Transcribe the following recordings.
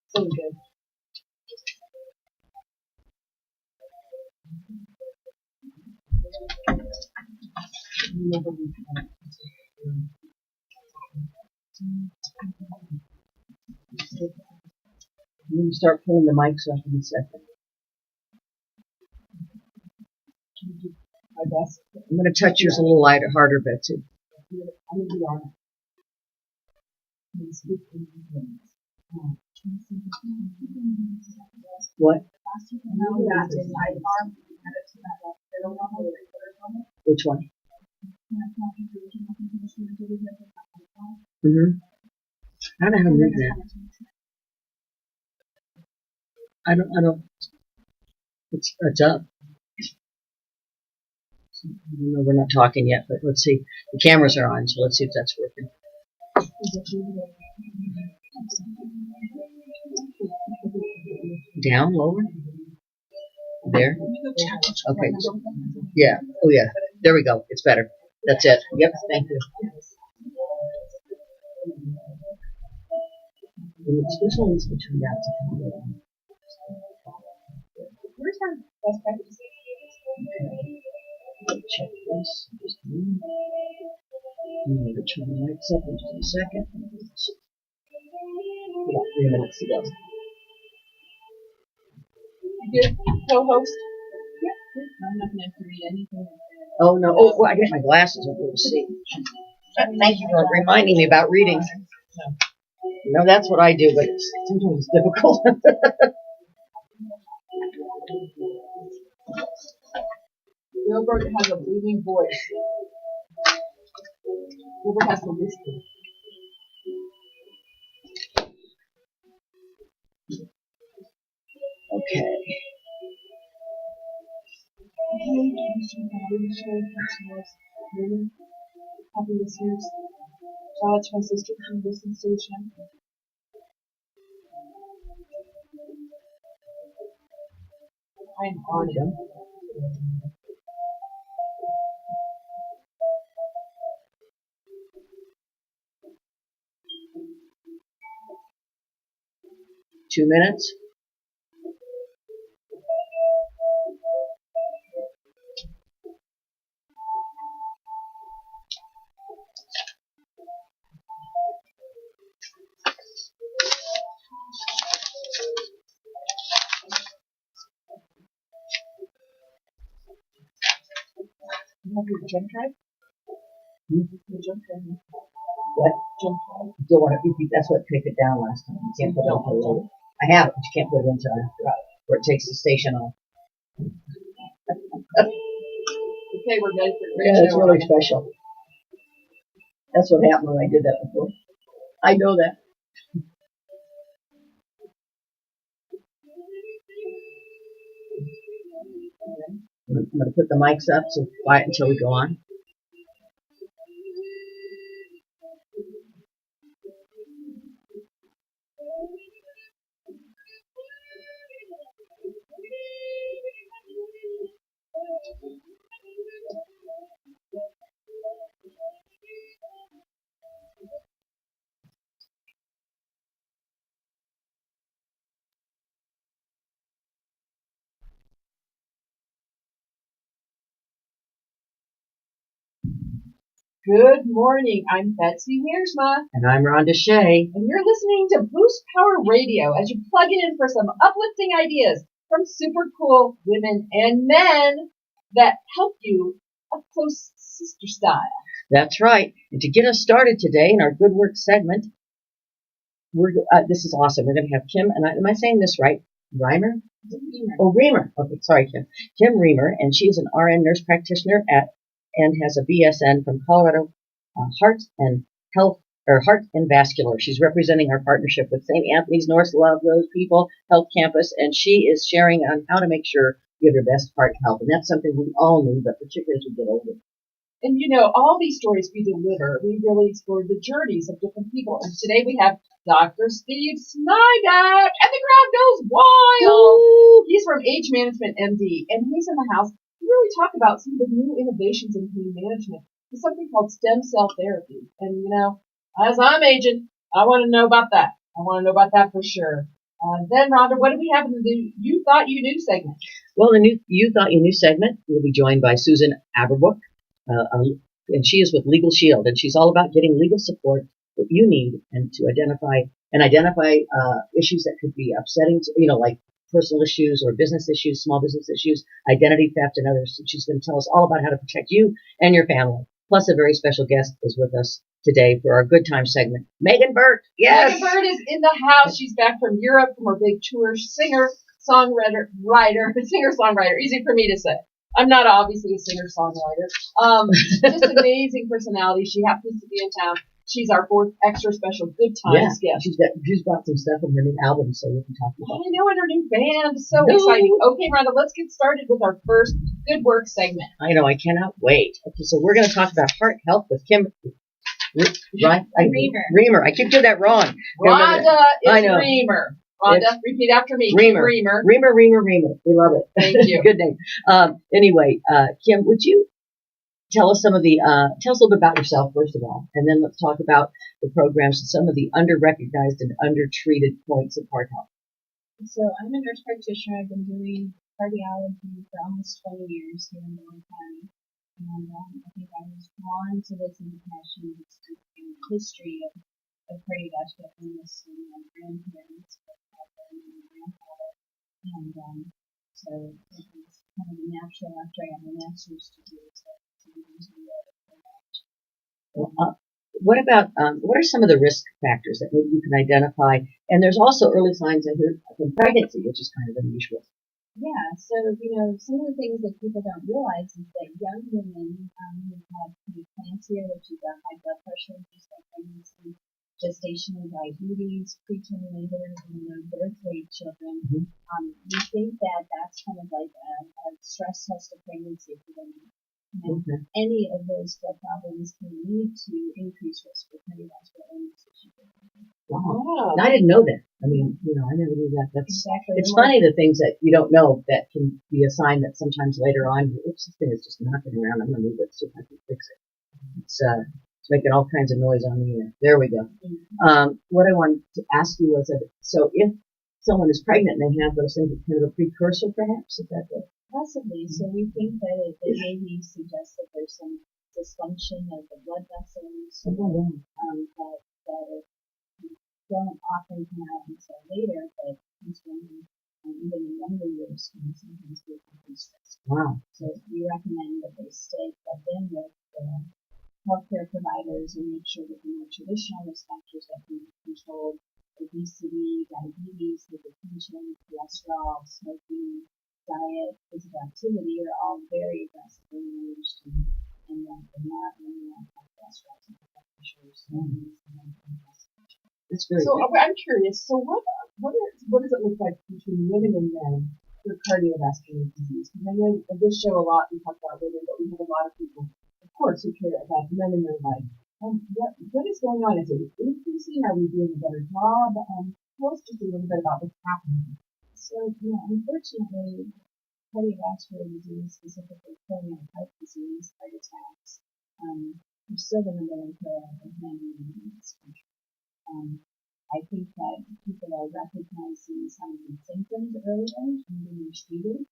So good. I'm going to start pulling the mics up in a second. My best. I'm going to touch yours a little lighter, harder, Betsy. I'm going to be on it. What? Which one? Mm-hmm. I don't know how to move that. I don't. It's up. No, we're not talking yet, but let's see. The cameras are on, so let's see if that's working. Down, lower? There? Okay. Yeah. Oh, yeah. There we go. It's better. That's it. Yep. Thank you. This one needs to be turned out to come in. Where's our best practice? Check this. Just a minute. I'm going to turn the lights up in just a second. About 3 minutes to go. Good co-host? Yeah. I'm not going to read anything. Oh, no. Oh, well, I get my glasses. I'm going to see. Thank you for reminding me about reading. No, that's what I do, but sometimes it's difficult. Gilbert has a booming voice. Gilbert has to whisper. Okay. Happy listeners. Charlotte's my sister from Listen Station. I'm on it. 2 minutes. You have your jump drive? Your jump drive. What? Jump drive. Don't want to, that's what took it down last time. You can't put it on low. I have it, but you can't put it into where it takes the station off. Okay, we're ready for the Yeah, it's really special. That's what happened when I did that before. I know that. I'm going to put the mics up so quiet until we go on. Good morning. I'm Betsy Mearsma. And I'm Rhonda Shea. And you're listening to Boost Power Radio as you plug in for some uplifting ideas from super cool women and men that help you up close sister style. That's right. And to get us started today in our Good Work segment, this is awesome. We're going to have Kim, and am I saying this right? Reimer? Oh, Reamer. Okay, sorry, Kim. Kim Reamer, and she is an RN nurse practitioner and has a BSN from Colorado Heart and Vascular. She's representing our partnership with St. Anthony's North Love Those People Health Campus, and she is sharing on how to make sure you have your best heart health. And that's something we all need, but particularly as we get older. And you know, all these stories we deliver, we really explore the journeys of different people. And today we have Dr. Steve Snyder, and the crowd goes wild. Woo! He's from Age Management MD, and he's in the house to really talk about some of the new innovations in pain management. There's something called stem cell therapy. And you know, as I'm aging, I want to know about that. I want to know about that for sure. Then, Rhonda, what do we have in the new You Thought You Knew segment? Well, the new You Thought You Knew segment will be joined by Susan Aberbrook, and she is with Legal Shield, and she's all about getting legal support that you need and to identify issues that could be upsetting, like personal issues or business issues, small business issues, identity theft, and others. And she's going to tell us all about how to protect you and your family. Plus, a very special guest is with us today for our Good Time segment. Megan Burt. Yes. Megan Burt is in the house. She's back from Europe from her big tour. Singer-songwriter. Easy for me to say. I'm not obviously a singer-songwriter. Just an amazing personality. She happens to be in town. She's our fourth extra special Good Times guest. She's got some stuff in her new album, so we can talk about it. I know, and her new band. So exciting. Okay, Rhonda, let's get started with our first Good Work segment. I know, I cannot wait. Okay, so we're going to talk about heart health with Kim. Reamer. I keep doing that wrong. Rhonda is Reamer. Rhonda, repeat after me. Reamer. Reamer. We love it. Thank you. Good name. Anyway, Kim, would you tell us a little bit about yourself, first of all, and then let's talk about the programs and some of the under-recognized and under-treated points of heart health. So I'm a nurse practitioner. I've been doing cardiology for almost 20 years here in Orange County. And I think I was drawn to this in passion and history of cardiovascular illness in my grandparents, my father and my grandfather. And so it was kind of natural after I got my master's degree to get into the well, what are some of the risk factors that maybe you can identify? And there's also early signs I hear in pregnancy, which is kind of unusual. Yeah, so, some of the things that people don't realize is that young women who have preeclampsia, which is a high blood pressure induced by pregnancy, gestational diabetes, preterm labor, and birth weight children, we think that that's kind of like a stress test of pregnancy for women. And any of those blood problems can lead to increased risk for cardiovascular illness. Wow. I didn't know that. I mean, I never knew that. Exactly. It's funny the things that you don't know that can be a sign that sometimes later on, oops, this thing is just knocking around. I'm going to move it, see if I can fix it. It's making all kinds of noise on the air. There we go. What I wanted to ask you was so if someone is pregnant and they have those things, it's kind of a precursor perhaps, is that it? Possibly. So we think that it maybe suggests that there's some dysfunction of the blood vessels that don't often come out until later, but even in younger years can sometimes be increased risk. Wow. So we recommend that they stay plugged in with the healthcare providers and make sure that the more traditional risk factors that can be controlled, obesity, diabetes, hypertension, cholesterol, smoking, diet, physical activity are all very aggressively managed and not really high cholesterol and high blood pressures. That's very So good. I'm curious. So what does it look like between women and men for cardiovascular disease? Because I know in this show a lot we talk about women, but we have a lot of people, of course, who care about men in their life. What is going on? Is it increasing? Are we doing a better job? Tell us just a little bit about what's happening. So, unfortunately, cardiovascular disease, specifically coronary heart disease, heart attacks, are still the number one killer of men and women in this country. I think that people are recognizing some of the symptoms earlier and being treated.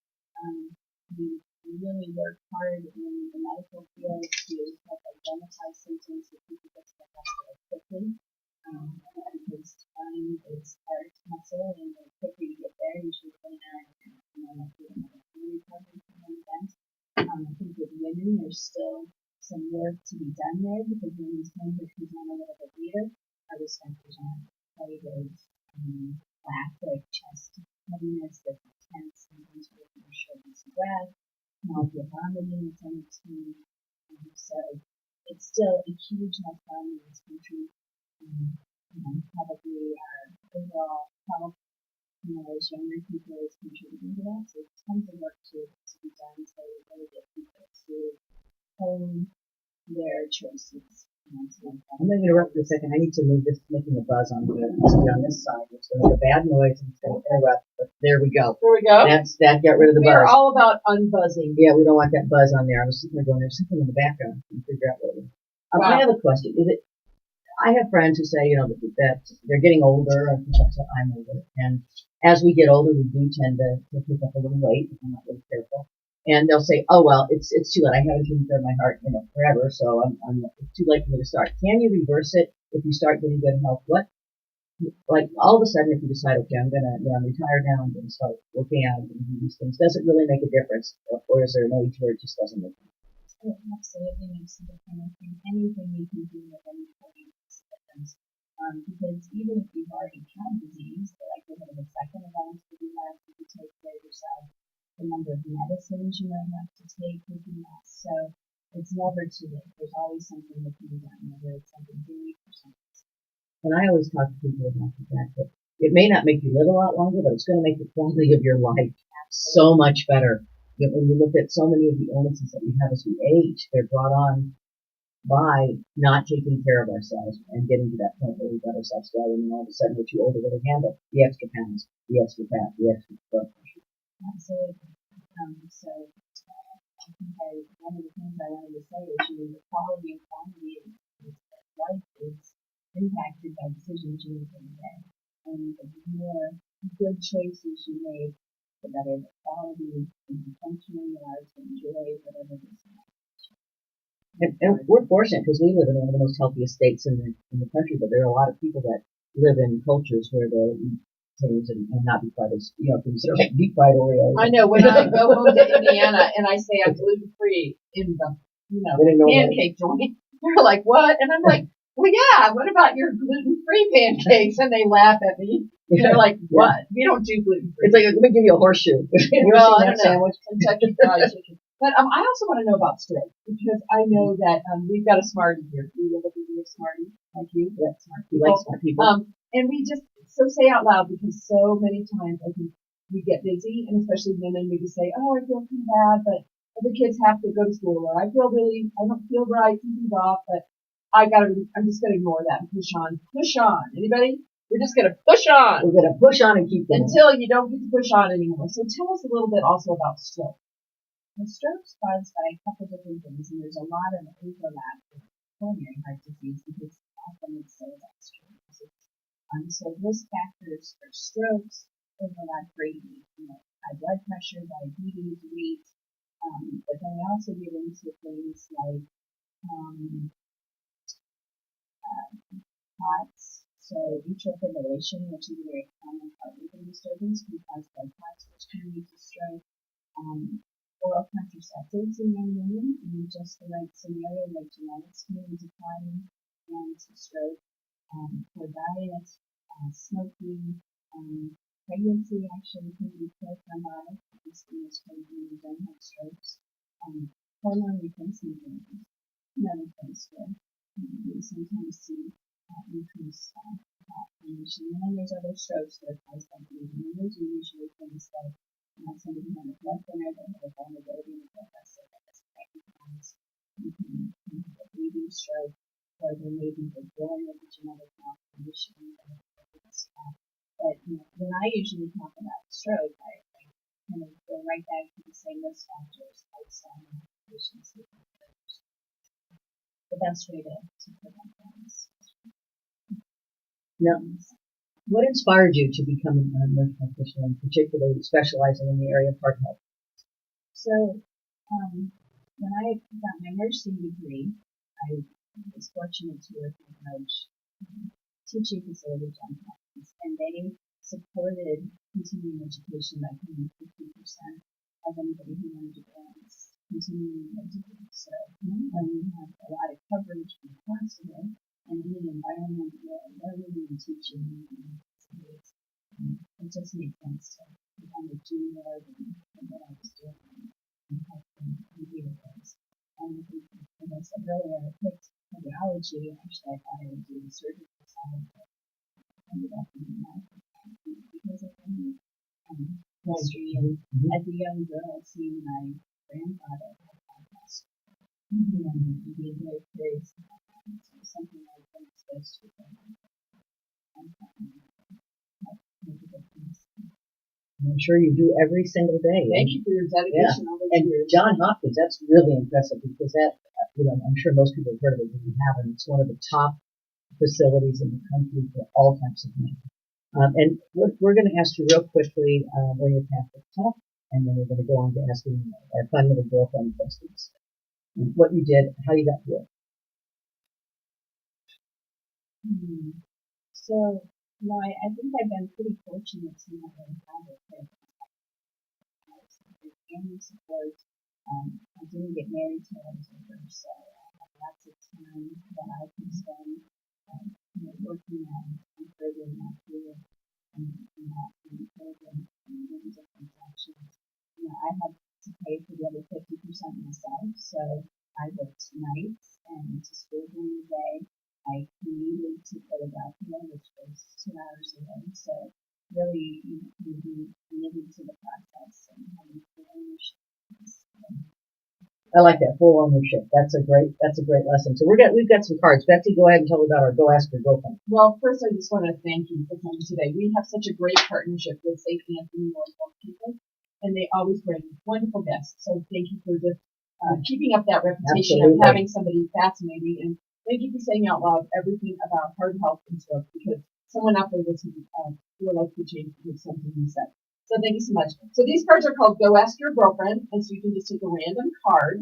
We really work hard in the medical field to help identify symptoms so people get to the hospital quickly. Because time is hard muscle, and the quicker you get there, you should plan on recovery from an event. I think with women, there's still some work to be done there because women's tend to present a little bit later. Our risk factors aren't quite as classic: chest heaviness, the tense, sometimes with more shortness of breath, nausea, vomiting, it's on its own. So it's still a huge health problem in this country. Probably our overall health, as younger people is contributing to that. So it's tons of work to be done to really get people to own their choices. I'm going to interrupt for a second. I need to move this, making a buzz on here. It's on this side. It's going to make a bad noise and it's going to interrupt. But there we go. There we go. That got rid of the buzz. We're all about unbuzzing. Yeah, we don't want that buzz on there. I was sitting there going, there's something in the background. I can figure out what it is. I have a question. I have friends who say, that they're getting older, and I'm older, and as we get older, we do tend to pick up a little weight if we're not really careful. And they'll say, oh, well, it's too late. I haven't taken care of my heart, forever, so it's too late for me to start. Can you reverse it if you start getting good health? Like all of a sudden, if you decide, okay, I'm retire now, I'm gonna start working out, I'm gonna do these things, does it really make a difference? Or is there an age where it just doesn't make a difference? It absolutely makes a difference. I think anything you can do at any point makes a difference. Because even if you've already had disease, the likelihood of a second event would be less if you take care of yourself. The number of medicines you might have to take would be less. So it's never too late. There's always something that can be done, whether it's something big or something. And I always talk to people about the fact that it may not make you live a lot longer, but it's going to make the quality of your life so much better. When you look at so many of the illnesses that we have as we age, they're brought on by not taking care of ourselves and getting to that point where we've got ourselves together, and all of a sudden we're too old to really handle the extra pounds, the extra fat, the extra blood pressure. Absolutely. So I think one of the things I wanted to say is the quality and quantity of life is impacted by decisions you make every day. And the more good choices you make, the better the quality and the functioning you are to enjoy whatever it is. And we're fortunate because we live in one of the most healthiest states in the country, but there are a lot of people that live in cultures where they'll eat things and not be quite as, deep fried Oreos. I know, when I go home to Indiana and I say I'm gluten-free in the, pancake joint, they're like, what? And I'm like, well, yeah, what about your gluten-free pancakes? And they laugh at me. They're like, what? We don't do gluten-free. It's like, let me give you a horseshoe. Well, I don't know. Kentucky Fried Chicken. But I also want to know about stroke, because I know that we've got a Smartie here. We live with a Smartie, like you. Yeah, smart people. Like smart people. And we just say out loud, because so many times I think we get busy, and especially women, we just say, oh, I feel kind of bad, but the kids have to go to school, or I don't feel right, something's off, but I'm just gonna ignore that and push on. Push on. Anybody? We're just gonna push on. We're gonna push on and keep going. Until you don't get to push on anymore. So tell us a little bit also about stroke. The stroke's caused by a couple different things, and there's a lot of overlap with coronary heart disease because often it's so extreme. So risk factors for strokes overlap greatly. High blood pressure, diabetes, weight, but then we also get into things like clots. So atrial fibrillation, which is a very common heart rhythm disturbance, can cause blood clots, which can lead to stroke. Oral contraceptives in young women in just the right scenario, like genetics, can lead to clotting and to stroke. Poor diet, smoking, pregnancy actually can be quite traumatic. This is when women don't have strokes. Hormone replacement therapy, another place where we sometimes see increased formation. And then there's other strokes that are caused by bleeding. And those are usually things like somebody who had a blood thinner, they have a vulnerability in the blood vessel that has recognized. You can have a bleeding stroke, or there may be the born with a genetic malformation that But when I usually talk about stroke, I kind of go right back to the same risk factors, lifestyle modifications, the best way to prevent things. Now, what inspired you to become a nurse practitioner, and particularly specializing in the area of heart health? So, when I got my nursing degree, I was fortunate to work in a large teaching facility, Johns Hopkins, and they supported continuing education by paying 50% of anybody who wanted to go on continuing education. So, when you have a lot of coverage from the hospital and in an environment where learning and teaching it just made sense to kind of do more than what I was doing and help them review things. And I think, as I said earlier, I picked cardiology. Actually, I thought I would do the surgical side, but I ended up in the medical side because of the history. And as a young girl, seeing my grandfather have cancer, and being very curious about that, so something I've been exposed to for a long time. I'm sure you do every single day. Thank you for your dedication all those years. Johns Hopkins, that's really impressive because that, I'm sure most people have heard of it, but you haven't. It's one of the top facilities in the country for all types of men. And we're going to ask you real quickly when your path is tough, and then we're going to go on to asking our fun little girlfriend questions. What you did, how you got through it. So, I think I've been pretty fortunate to not really have a family support. I didn't get married till I was older, so I had lots of time that I could spend, working on furthering my career and that being program and many different actions. I had to pay for the other 50% myself, so I worked nights and went to school during the day. I commuted to Philadelphia, which was 2 hours away, so really, being committed to the process and having full ownership. I like that, full ownership. That's a great lesson. So we've got some cards. Betsy, go ahead and tell me about our Go Ask Your Girlfriend. Well, first I just want to thank you for coming today. We have such a great partnership with St. Anthony Norfolk people, and they always bring wonderful guests. So thank you for just keeping up that reputation of having somebody fascinating, and thank you for saying out loud everything about heart health and stroke, because someone out there listening will like to change with something you said. So thank you so much. So these cards are called Go Ask Your Girlfriend, and so you can just take a random card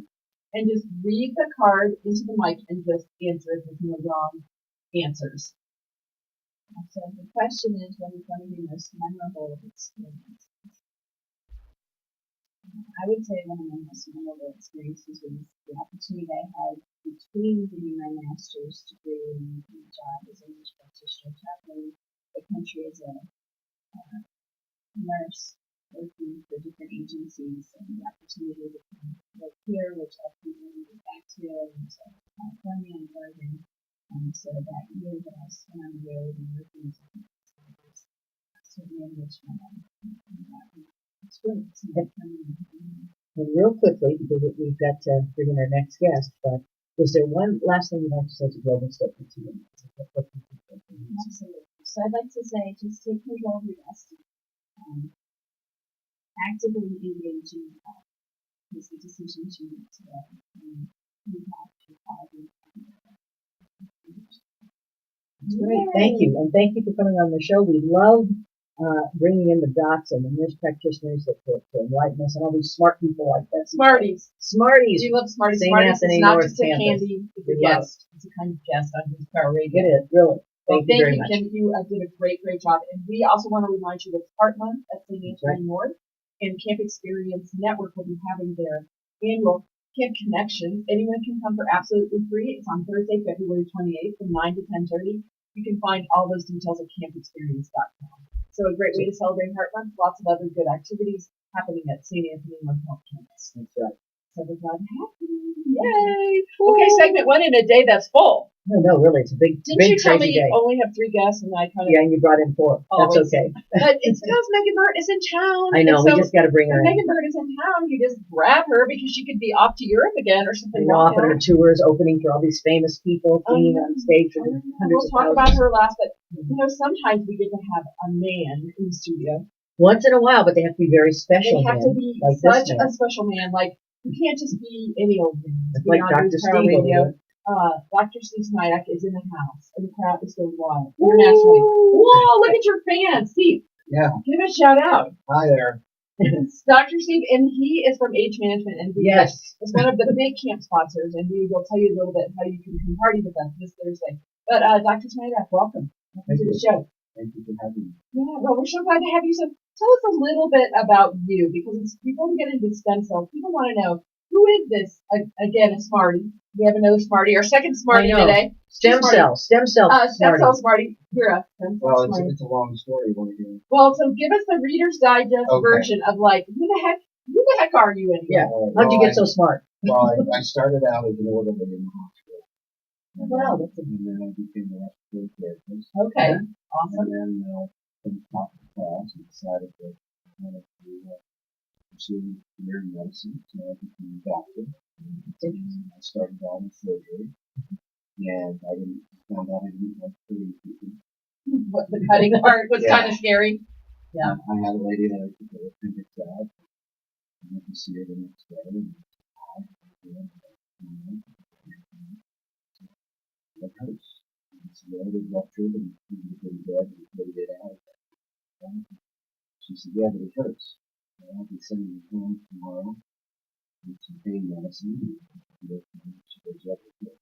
and just read the card into the mic and just answer it with no wrong answers. So the question is, what is one of your most memorable experiences? I would say one of my most memorable experiences was the opportunity I had between getting my master's degree and my job as an English practitioner, traveling the country as a nurse, working for different agencies, and the opportunity to come work here, which helped me move back to California and Oregon. So that year that I spent on the road and working with different facilities certainly enriched my life and that experience. And real quickly, because we've got to bring in our next guest, but is there one last thing you'd like to say to global statement to you? Absolutely. So I'd like to say, just take control of your destiny. Actively engage in is the decisions you make today and impact your quality of life. That's great. Thank you. And thank you for coming on the show. We love bringing in the docs and the nurse practitioners that enlighten us and all these smart people like that. Smarties. Smarties. Do you love Smarties? St. Smarties Anthony is not North just a Campus. candy, it's a guest. It's a kind of guest on News Power Radio. It is, really. Well, Thank you very much. Kim. You did a great job. And we also want to remind you that Heart Month at St. Anthony North and Camp Experience Network will be having their annual Camp Connections. Anyone can come for absolutely free. It's on Thursday, February 28th from 9 to 10:30. You can find all those details at campexperience.com. So a great way to celebrate Heart Month. Lots of other good activities happening at St. Anthony North Health Campus. That's right. So we're glad to have you. Yay! Okay, segment 1 in a day that's full. No, really, it's a big, Didn't you tell me crazy day. you only have 3 guests, and I kind of... Yeah, and you brought in 4. That's okay. But it's because Megan Burt is in town. I know, we just got to bring her in. Megan Burt is in town. You just grab her because she could be off to Europe again or something. Off on her tours, opening for all these famous people, being on stage for hundreds of thousands. We'll talk about her last, but sometimes we get to have a man in the studio. Once in a while, but they have to be very special. They have to be like such a special man. Like, you can't just be any old man. Like Dr. Steve Radio. Dr. Steve Snidak is in the house, and the crowd is going wild internationally. Whoa, look at your fan, Steve. Yeah. Give a shout out. Hi there. It's Dr. Steve, and he is from Age Management, and yes, is one of the big camp sponsors, and we will tell you a little bit how you can come party with us this Thursday. But Dr. Snidak, welcome to the show. Thank you for having me. Yeah, well, we're so glad to have you. So tell us a little bit about you, because before we get into stem cells, people want to know, who is this? Again, a Smarty. We have another Smarty, our second Smarty today. Stem cell Smarty. You're a stem cell Well, Smarty. it's a long story. Well, so give us the Reader's Digest version of like, who the heck are you anyway? Yeah. How'd you get so smart? Well, I started out as an orderly in the hospital. Wow, and then I became a respiratory therapist. Okay, awesome. And then from the top of the class, I decided that I wanted to pursue career in medicine, so I became a doctor. I started out in surgery, and I found out I didn't like cutting people. What, the cutting part was kind of scary. Yeah. I had a lady that I took her appendix out. I went to see her the next day, and it hurts. they ruptured and he was in bed and couldn't get out. She said, yeah, but it hurts. I'll be sending you home tomorrow with some pain medicine. She goes, yeah, okay.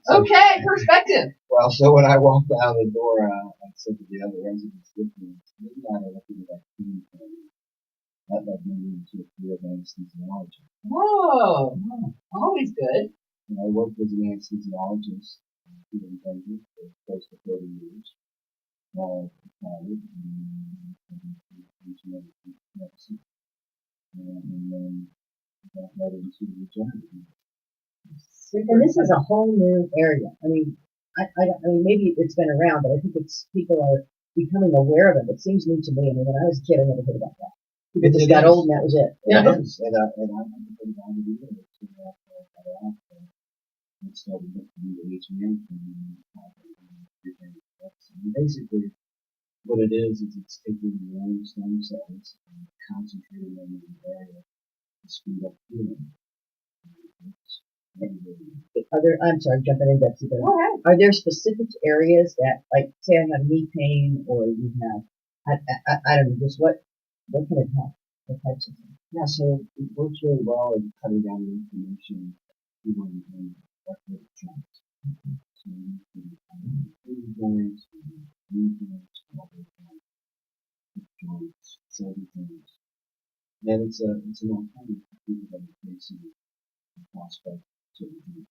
Okay, perspective. Well, so when I walked out the door, I said to the other residents with me, maybe I ought to look into that pain thing. That led me into a career of anesthesiology. Whoa, always good. And I worked as an anesthesiologist here in Denver for close to 30 years. Retired and medicine. And then got led into regenerative medicine. And this is a whole new area. I mean, I mean, maybe it's been around, but I think people are becoming aware of it. It seems new to me. I mean, when I was a kid, I never heard about that. People just got old and that was it. It is. And I never heard about it either. Until after I got out and started looking into HMN and basically what it is it's taking your own stem cells and concentrating them in an area to speed up healing. I'm sorry, jumping in, Betsy, but Go ahead. are there specific areas that, like, say I have knee pain or you have, I don't know, just what can it help? What types of things? Yeah, so it works really well in cutting down the inflammation healing and arthritic joints. So you can knee joints, knee joints, elbow joints, hip joints, shoulder joints. And it's an alternative for people that are facing the prospect of surgery.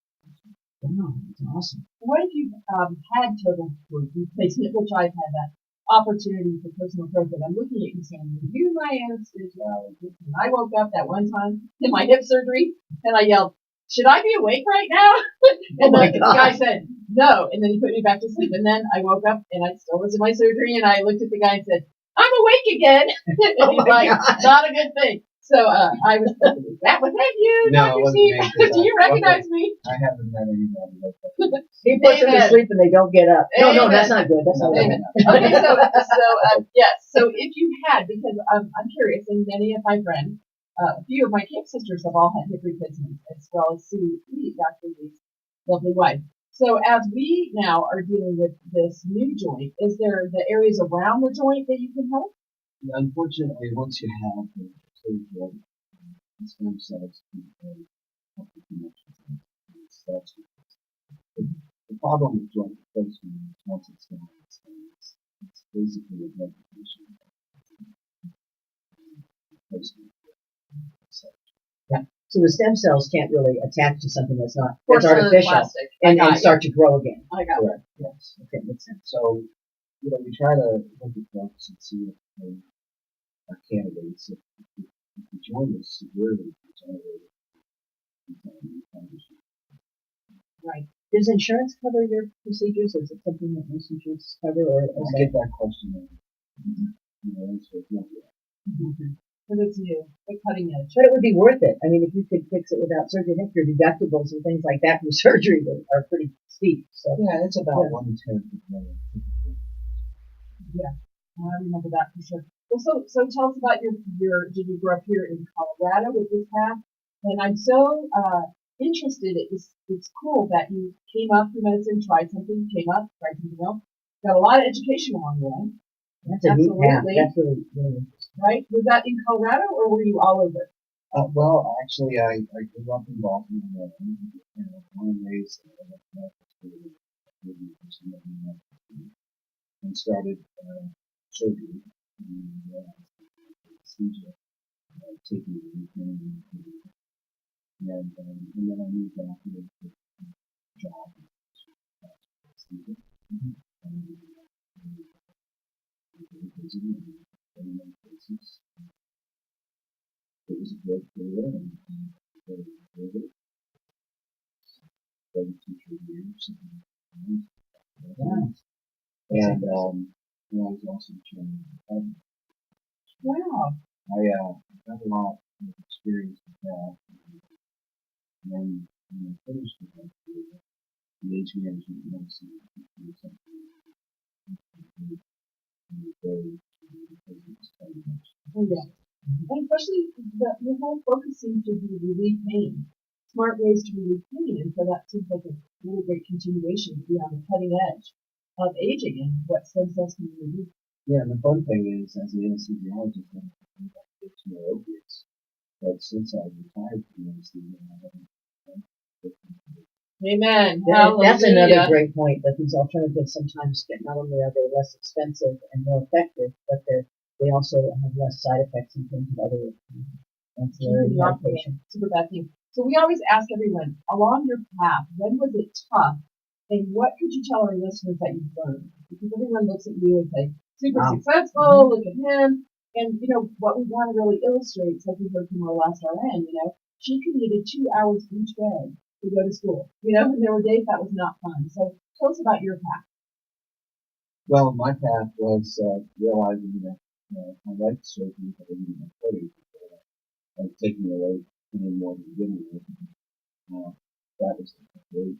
Wow, that's awesome. What if you've had total joint replacement, which I've had that opportunity for personal growth, and I'm looking at you saying, were you my anesthesiologist? And I woke up that one time in my hip surgery, and I yelled, should I be awake right now? And the guy said, no. And then he put me back to sleep. And then I woke up, and I still was in my surgery, and I looked at the guy and said, I'm awake again. And he's like, not a good thing. So I was thinking, that was that you, No, Dr. it wasn't Steve? me, 'cause Do you recognize me? I haven't had anybody like that. He puts them to Amen. sleep and they don't get up. No, Amen. that's not good. That's not Amen. good. Okay, yes. So if you had, because I'm curious, and many of my friends, a few of my camp sisters have all had hip replacements, as well as Sue, Dr. Lee's lovely wife. So as we now are dealing with this new joint, is there the areas around the joint that you can help? Unfortunately, once you have the surgery, the stem cells can help the connections. That's the problem with joint replacement is once it's done, it's basically a replication replacement. Yeah. So the stem cells can't really attach to something that's Porcelain, artificial plastic. and start to grow again. I got it. Yes. Okay, makes sense. So, we try to look at folks and see if they are candidates. If the joint is severely degenerated, Right. Does insurance cover your procedures? Is it something that most insurance cover, or is I get that question. Answer no. Because it's new, the cutting edge. But it would be worth it. I mean, if you could fix it without surgery, I think your deductibles and things like that from surgery are pretty steep. So Yeah, it's about 1/10 of the. Yeah, I remember that for sure. Well, so tell us about your. Did you grow up here in Colorado with this path? And I'm so interested. It's cool that you came up through medicine, tried something, came up, tried something else. Got a lot of education along the way. that's a neat path. Absolutely. That's really interesting. Right? Was that in Colorado or were you all over? Well, actually, I grew up in Baltimore, Maryland, and born and raised in medical school and started surgery and anesthesia, taking everything and then I moved out here to job anesthesia and visiting in many places. It was a great career and very enjoyed it. Studied 2-3 years and I was also trained in Wow. I had a lot of experience with that. And then when I finished with my career, the age management medicine was something very Oh yeah. And especially your whole focus seems to be relieve pain. Smart ways to relieve pain, and so that seems like a really great continuation to be on the cutting edge of aging and what stem cells can really do. Yeah, and the fun thing is, as an anesthesiologist, I'm thinking about it's more opiates. But since I retired from anesthesia, I haven't done it. Amen. That's another Hallelujah. great point, that these alternatives sometimes get, not only are they less expensive and more effective, but they also have less side effects in terms of other ancillary Keeping you off the medication. super bad thing. So we always ask everyone, along your path, when was it tough? And what could you tell our listeners that you've learned? Because everyone looks at you and say, super Wow. successful, look at him. And, you know, what we want to really illustrate, as we heard from our last RN, you know, she commuted 2 hours each way to go to school. You know, and there were days that was not fun. So tell us about your path. Well, my path was realizing that I liked surgery, but I didn't enjoy it. It was taking away any more than giving it. That was a great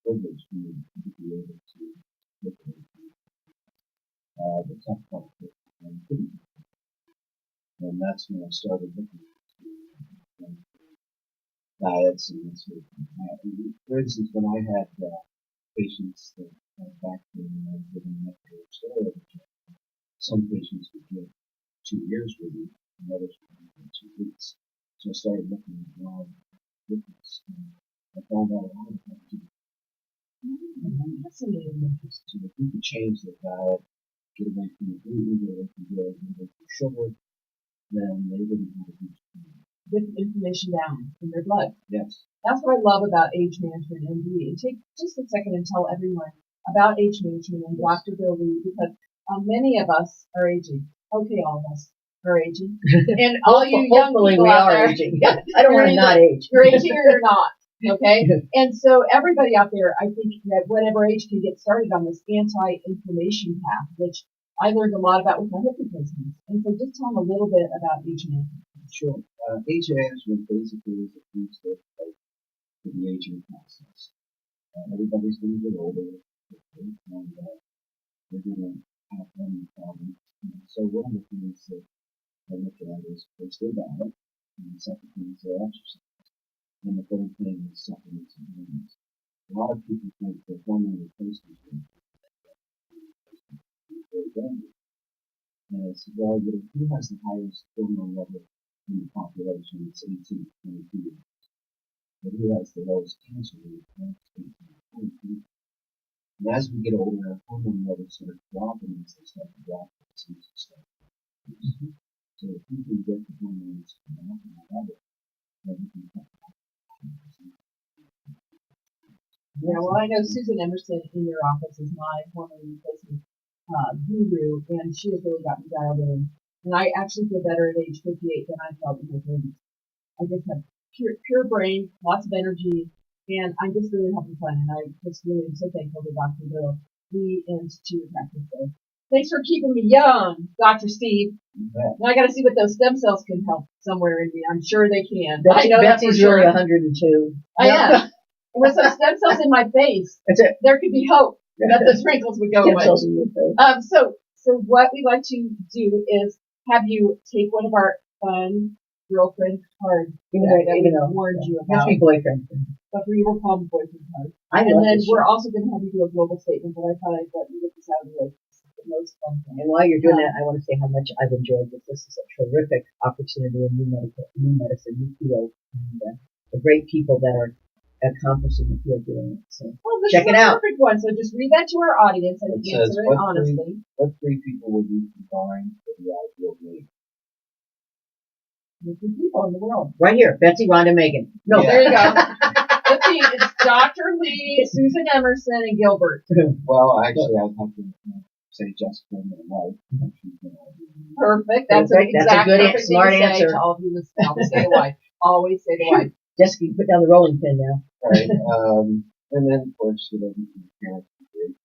privilege for me to be able to look at the tough part that I couldn't. And that's when I started looking at diets and that sort of thing. For instance, when I had patients that had back pain and I was giving them steroid injection, some patients would get 2 years with me, and others would get 2 weeks. So I started looking at why difference. And I found out a lot of things. Fascinating. So if we could change the diet, get away from the gluten, get away from sugar, then they wouldn't have a huge problem. Get the information down in their blood. Yes. That's what I love about Age Management MD. And take just a second and tell everyone about Age Management and Dr. Bill Lee, because many of us are aging. Okay, all of us are aging. And all you young Hopefully people we out are there, aging. I don't want to not age. you're aging or you're not. Okay? And so everybody out there, I think that whatever age can get started on this anti-inflammation path, which I learned a lot about with my hip replacements. And so just tell them a little bit about Age Management. Sure. Age management basically is a three-step approach to the aging process. Everybody's going to get older, and they're going to have many problems. So one of the things that I look at is first their diet, and the second thing is their exercise, and the third thing is supplements and vitamins. A lot of people think that hormone replacement is very dangerous. And it's, well, who has the highest hormone level in the population? It's 18 to 22 years. But who has the lowest cancer rate? That's 18 to 22. And as we get older, our hormone levels start dropping as they start to drop. So if we can get the hormones to the optimal level, then we can cut back. Yeah, well, I know Susan Emerson in your office is my hormone replacement guru, and she has really got me dialed in. And I actually feel better at age 58 than I felt in my 30s. I just have pure brain, lots of energy, and I'm just really having fun. And I just really am so thankful to Dr. Bill Lee and to your practice. So thanks for keeping me young, Dr. Steve. Now I got to see what those stem cells can help somewhere in me. I'm sure they can. I know Betsy's that for really sure. 102. I am. With some stem cells in my face, That's it. there could be hope that the wrinkles would go Stem away. cells in your face. So what we like to do is have you take one of our fun girlfriend cards that we warned you That's about. my boyfriend. But we will call them boyfriend cards. I And love then this we're show. also going to have you do a global statement, but I thought I'd let you get this out of the way. It's the most fun thing. And while you're doing that, I want to say how much I've enjoyed this. This is a terrific opportunity in new medicine, new field, and the great people that are accomplishing what you're doing. So Well, this check is it a out. perfect one. So just read that to our audience and It says, answer it honestly. what three people would you combine for the ideal mate? With the people in the world. Right here, Betsy, Rhonda, Megan. No, There you go. Let's see, it's Dr. Lee, Susan Emerson, and Gilbert. Well, actually, I'd have to say Jessica and my wife. Perfect. That's Perfect. an That's a exact good perfect smart thing to say answer. to all of you listening. Always say the wife. Always say the wife. Jessica, you put down the rolling pin now. Right. And then, of course, you know, the parents are great.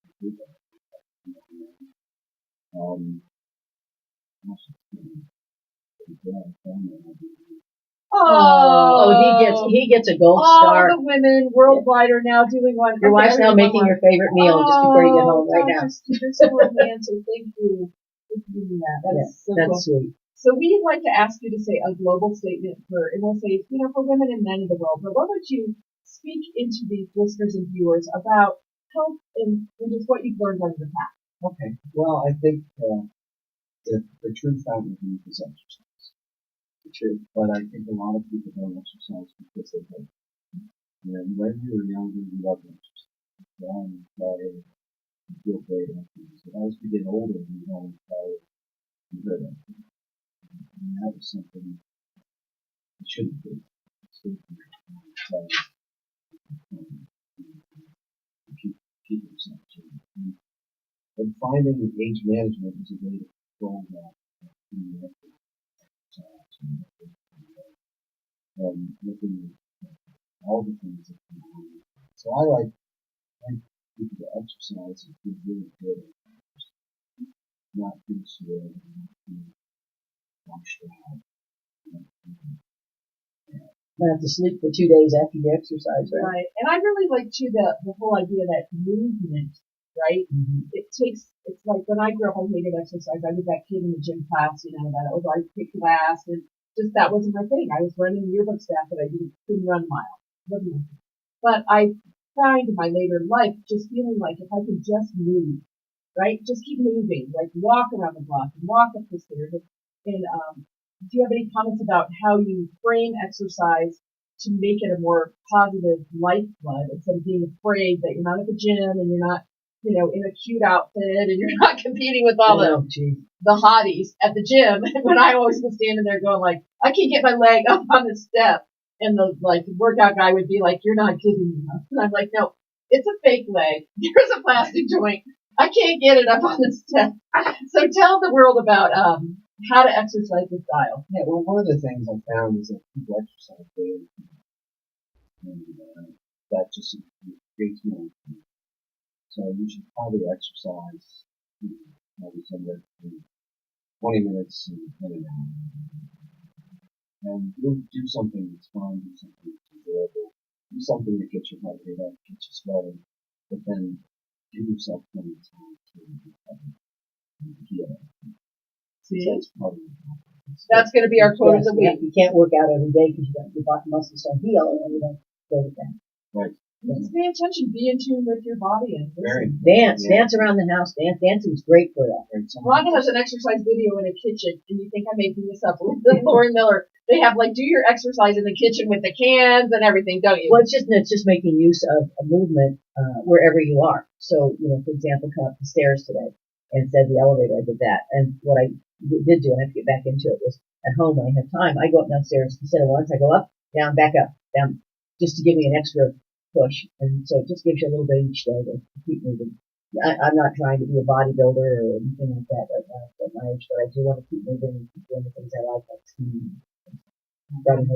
He gets a gold all star. the women worldwide are now doing one. Your wife's now making your favorite meal just before you get home right now. You're so romantic. Thank you for doing that. That is so cool. That's sweet. So we'd like to ask you to say a global statement for, and we'll say, you know, for women and men in the world, but what would you speak into the listeners and viewers about health and just what you've learned on your path. Okay. Well, I think the true fountain of youth is exercise. The truth. But I think a lot of people don't exercise because they hate it. And when you were younger, you loved exercise. You play, you feel great afterwards. But as we get older, we don't play good afterwards. And that is something it shouldn't be. It should be keep yourself to it. And finding age management is a way to control that. And looking at all the things that can do. So I like people to exercise and feel really good. Not feel sore, not feel washed out. You have to sleep for 2 days after you exercise, right? Right. And I really like too the whole idea that movement, right? Mm-hmm. It's like when I grew up, I hated exercise. I was that kid in the gym class, that I picked class, and just that wasn't my thing. I was running yearbook staff, but I couldn't run miles. But I find in my later life just feeling like if I could just move, right? Just keep moving, like walk around the block and walk up the stairs. And do you have any comments about how you frame exercise to make it a more positive lifeblood instead of being afraid that you're not at the gym and you're not, in a cute outfit and you're not competing with all the hotties at the gym? And when I always was standing there going like, I can't get my leg up on the step, and the workout guy would be like, you're not kidding me. And I'm like, no, it's a fake leg. There's a plastic joint. I can't get it up on the step. So tell the world about how to exercise with style. Yeah, well, one of the things I found is that people exercise daily, and that just creates more. So you should probably exercise maybe somewhere between 20 minutes and an hour. And you'll do something that's fun, do something that's enjoyable, do something that gets your heart rate up, gets you sweating, but then give yourself plenty of time to recover and heal. See? That's going to be our quote of the week. You can't work out every day because your muscles don't heal and you don't go to bed. Right. Just pay attention, be in tune with your body and listen. Dance around the house. Dancing's great for that. Rhonda has an exercise video in a kitchen, and you think I'm making this up. With Lori Miller, they have do your exercise in the kitchen with the cans and everything, don't you? Well, it's just making use of a movement wherever you are. So, for example, come up the stairs today and instead of the elevator, I did that. And what I did do, and I have to get back into it, was at home when I have time, I go up downstairs instead of once. I go up, down, back up, down, just to give me an extra push. And so it just gives you a little bit each day to keep moving. I'm not trying to be a bodybuilder or anything like that right now at my age, but I do want to keep moving and keep doing the things I like skiing.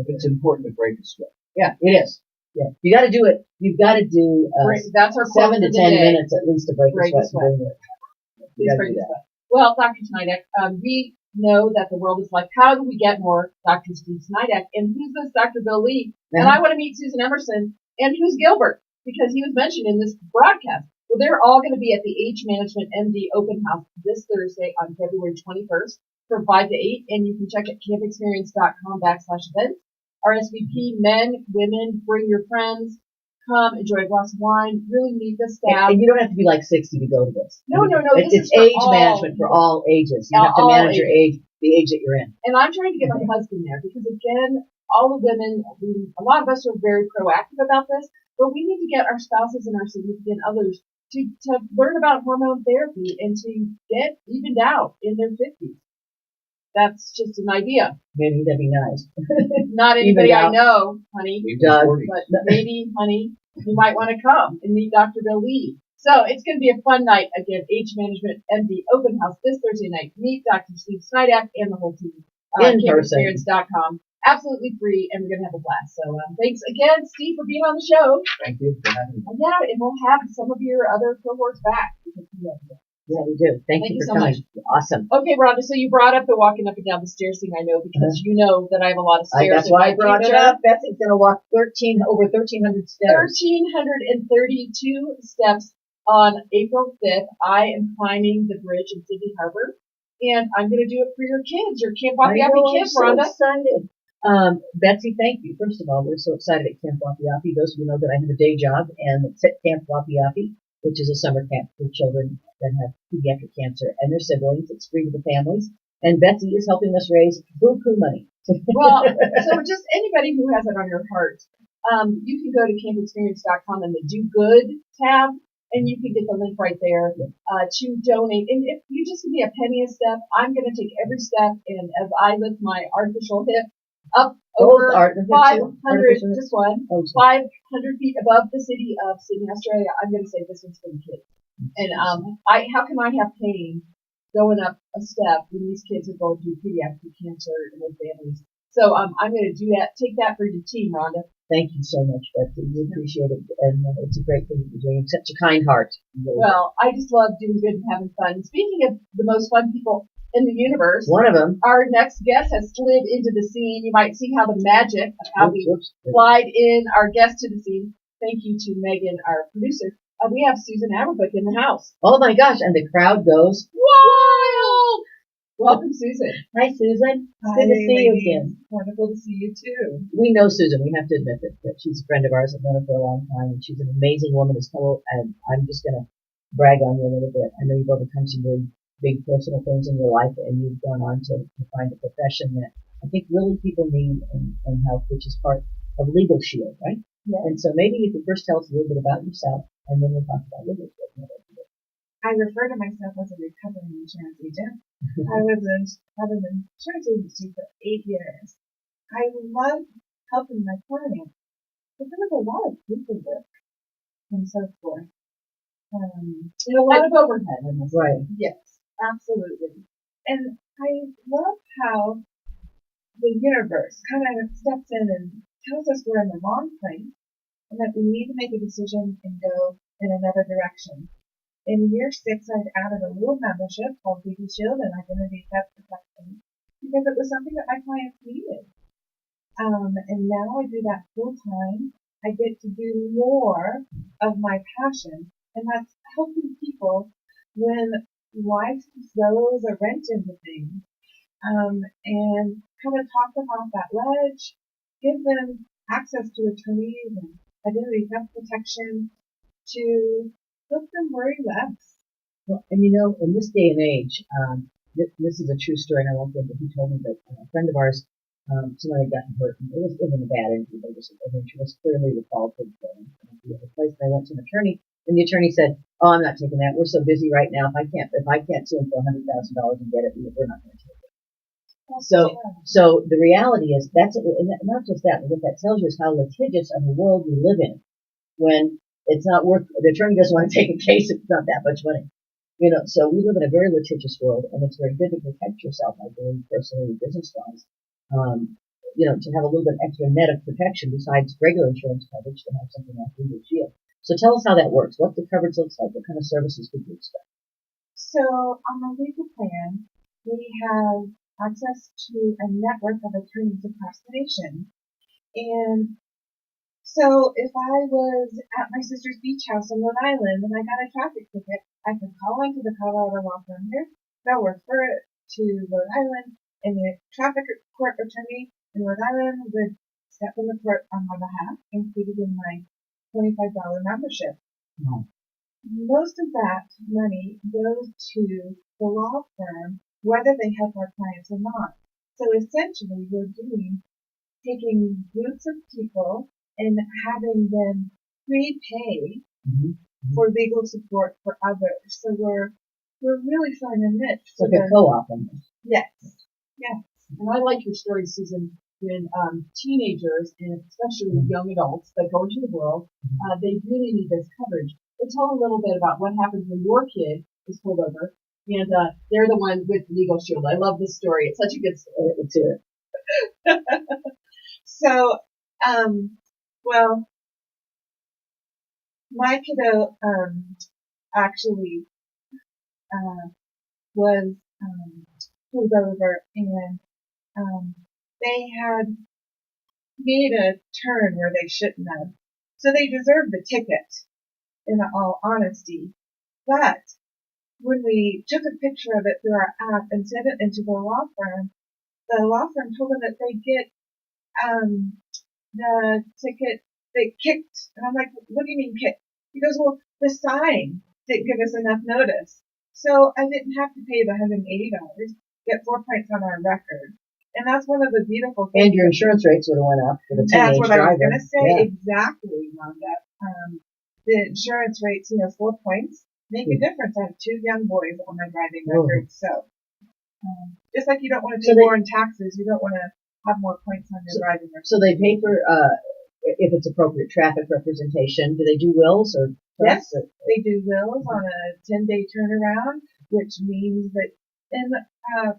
It's important to break a sweat. Yeah, it is. Yeah, you got to do it. You've got to do that's our 7 to 10 minutes at least to break the sweat. Well, Dr. Snidek, we know that the world is like, how do we get more Dr. Steve Snidek? And who's this Dr. Bill Lee? And I want to meet Susan Emerson. And who's Gilbert? Because he was mentioned in this broadcast. Well, they're all going to be at the Age Management MD Open House this Thursday on February 21st from 5 to 8. And you can check at campexperience.com/events. RSVP, men, women, bring your friends. Come, enjoy a glass of wine, really meet the staff. And you don't have to be like 60 to go to this. No. It's age management for all ages. You have to manage your age, the age that you're in. And I'm trying to get my husband there because, again, all the women, a lot of us are very proactive about this, but we need to get our spouses and our significant others to learn about hormone therapy and to get evened out in their 50s. That's just an idea. Maybe that'd be nice. Not anybody I know, honey. Doug. But maybe, honey, you might want to come and meet Dr. Bill Lee. So it's going to be a fun night. Again, Age Management MD Open House this Thursday night. Meet Dr. Steve Snidek and the whole team. campexperience.com. Absolutely free, and we're going to have a blast. So thanks again, Steve, for being on the show. Thank you for having me. Yeah, and we'll have some of your other cohorts back. Yeah, we do. Thank you for so coming. much. Awesome. Okay, Rhonda, so you brought up the walking up and down the stairs thing, I know, because you know that I have a lot of stairs. That's why I brought it up. Betsy's going to walk over 1,300 steps. 1,332 steps on April 5th. I am climbing the bridge in Sydney Harbor, and I'm going to do it for your kids, your Camp Happy Kids, Rhonda. Excited. Betsy, thank you. First of all, we're so excited at Camp Wapiapi. Those of you know that I have a day job, and it's at Camp Wapiapi, which is a summer camp for children that have pediatric cancer and their siblings. It's free to the families. And Betsy is helping us raise buku money. Well, so just anybody who has it on your heart, you can go to campexperience.com and the Do Good tab, and you can get the link right there to donate. And if you just give me a penny a step, I'm going to take every step, and as I lift my artificial hip up over 500, just one, 500 feet above the city of Sydney, Australia, I'm going to say this one's for the kids. And how can I have pain going up a step when these kids are going through pediatric cancer and their families? So I'm going to do that. Take that for your team, Rhonda. Thank you so much, Betsy. We appreciate it, and it's a great thing you're doing. Such a kind heart. Well, I just love doing good and having fun. Speaking of the most fun people in the universe, one of them, our next guest has slid into the scene. You might see how the magic of how we slide in our guest to the scene. Thank you to Megan, our producer. We have Susan Averbook in the house. Oh my gosh, and the crowd goes wild! Welcome, Susan. Hi, Susan. It's good to see you again. Wonderful to see you, too. We know Susan. We have to admit that she's a friend of ours. I've known her for a long time, and she's an amazing woman as well. And I'm just going to brag on you a little bit. I know you've overcome some very big personal things in your life, and you've gone on to find a profession that I think really people need in health, which is part of Legal Shield, right? Yeah. And so maybe you could first tell us a little bit about yourself, and then we'll talk about Legal Shield. I refer to myself as a recovering insurance agent. I was in an insurance agency for 8 years. I loved helping my clients, but there was a lot of paperwork and so forth. And a lot of overhead. Right. Yes, absolutely. And I love how the universe kind of steps in and tells us we're in the wrong place and that we need to make a decision and go in another direction. In year 6, I'd added a little membership called Legal Shield and Identity Theft Protection because it was something that my clients needed. And now I do that full time. I get to do more of my passion, and that's helping people when life throws a wrench into things. And kind of talk them off that ledge, give them access to attorneys and identity theft protection to help them worry less. Well, and in this day and age, this is a true story, and I won't forget who told me, but a friend of ours, somebody had gotten hurt, and it wasn't a bad injury, but she was clearly recalled to the other place. And I went to an attorney, and the attorney said, "Oh, I'm not taking that. We're so busy right now. If I can't sue him for $100,000 and get it, we're not going to take it." So the reality is that's it, and not just that, but what that tells you is how litigious of a world we live in. When it's not worth, the attorney doesn't want to take a case if it's not that much money. So we live in a very litigious world, and it's very good to protect yourself by doing personally and business-wise. To have a little bit extra net of protection besides regular insurance coverage to have something like Legal Shield. So tell us how that works. What the coverage looks like. What kind of services could you expect? So on the legal plan, we have access to a network of attorneys across the nation. And so if I was at my sister's beach house in Rhode Island and I got a traffic ticket, I could call into the Colorado law firm here. They'll refer it to Rhode Island, and the traffic court attorney in Rhode Island would step in the court on my behalf, included in my $25 membership. Wow. Most of that money goes to the law firm, whether they help our clients or not. So essentially, we're taking groups of people and having them prepay for legal support for others. So we're really trying to niche. It's like a co-op on this. Yes. And I like your story, Susan, when teenagers and especially young adults that go into the world, they really need this coverage. So tell a little bit about what happens when your kid is pulled over and they're the one with Legal Shield. I love this story. It's such a good story. Let's hear it. So, well, my kiddo actually was pulled over, and they had made a turn where they shouldn't have. So they deserved the ticket, in all honesty. But when we took a picture of it through our app and sent it into the law firm told them that they get the ticket, they kicked, and I'm like, what do you mean kicked? He goes, well, the sign didn't give us enough notice. So I didn't have to pay the $180, get 4 points on our record. And that's one of the beautiful things. And your insurance rates would have went up for the That's teenage what I was driver. going to say. Yeah. Exactly, Rhonda. The insurance rates, 4 points make a difference. I have 2 young boys on my driving record. So, just like you don't want to pay more in taxes, you don't want to have more points on your driving record. So they pay for, if it's appropriate, traffic representation. Do they do wills or? Yes, they do wills on a 10-day turnaround, which means that in power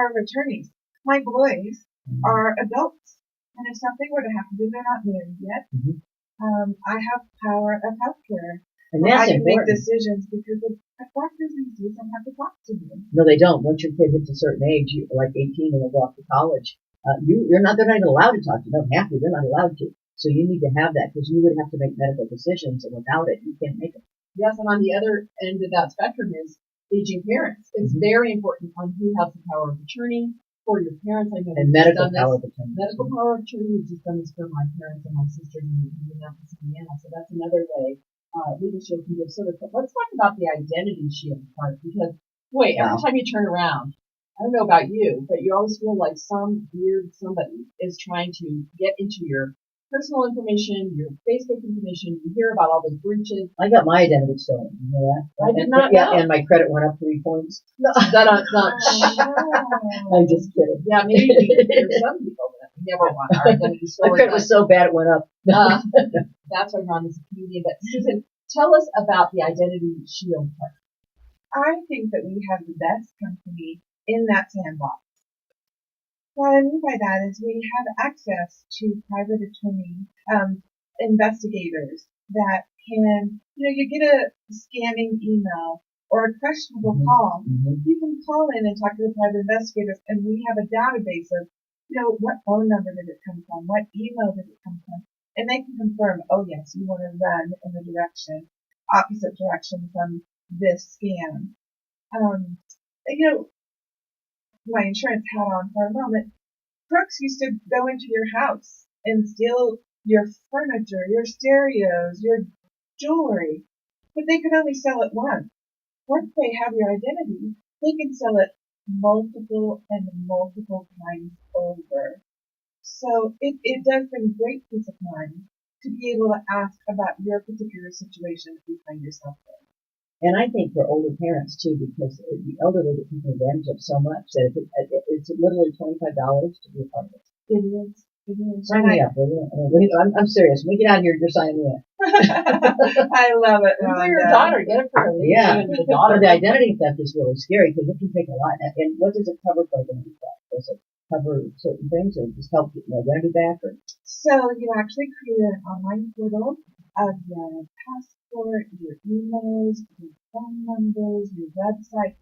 of attorneys, my boys are adults, and if something were to happen to them, they're not married yet. I have power of healthcare. And that's I can make important. decisions because the doctors these days don't have to talk to me. No, they don't. Once your kid hits a certain age, like 18 and they go off to college, they're not even allowed to talk to you. They don't have to. They're not allowed to. So you need to have that because you would have to make medical decisions, and without it, you can't make it. Yes, and on the other end of that spectrum is aging parents. It's very important on who has the power of attorney for your parents. I know And medical power of attorney. Medical power of attorney. We've just done this for my parents and my sisters in Indianapolis, Indiana. So that's another way Legal Shield can give service. But let's talk about the identity shield part because, boy, every time you turn around, I don't know about you, but you always feel like some weird somebody is trying to get into your personal information, your Facebook information. You hear about all those breaches. I got my identity stolen. You know that? I did not know. And my credit went up 3 points. No. I'm just kidding. Yeah, maybe there's some people that we never want our identity stolen. My credit was so bad it went up. That's why Ron is a comedian. But Susan, tell us about the Identity Shield part. I think that we have the best company in that sandbox. What I mean by that is we have access to private attorney investigators that can, you get a scamming email or a questionable call. You can call in and talk to the private investigators, and we have a database of, what phone number did it come from, what email did it come from, and they can confirm, oh yes, you want to run in the opposite direction from this scam. My insurance hat on for a moment, crooks used to go into your house and steal your furniture, your stereos, your jewelry, but they could only sell it once. Once they have your identity, they can sell it multiple and multiple times over. So it does bring great peace of mind to be able to ask about your particular situation if you find yourself there. And I think for older parents too, because the elderly get taken advantage of so much that it's literally $25 to be a part of it. It is. Sign me up. I'm serious. When we get out of here, you're signing me up. I love it. For your daughter, get it for her. Yeah. The daughter. The identity theft is really scary because it can take a lot. And what does it cover for identity theft? Does it cover certain things or just help get your identity back? So you actually create an online portal of your passport, your emails, your phone numbers, your website,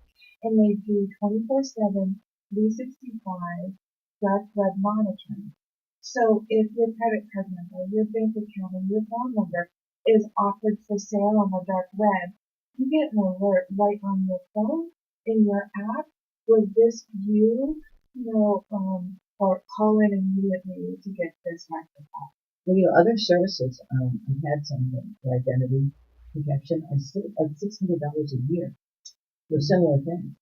and they do 24/7, 365 dark web monitoring. So if your credit card number, your bank account, and your phone number is offered for sale on the dark web, you get an alert right on your phone in your app with this view, or call in immediately to get this rectified. Well, other services, I've had some for identity protection, like $600 a year for similar things.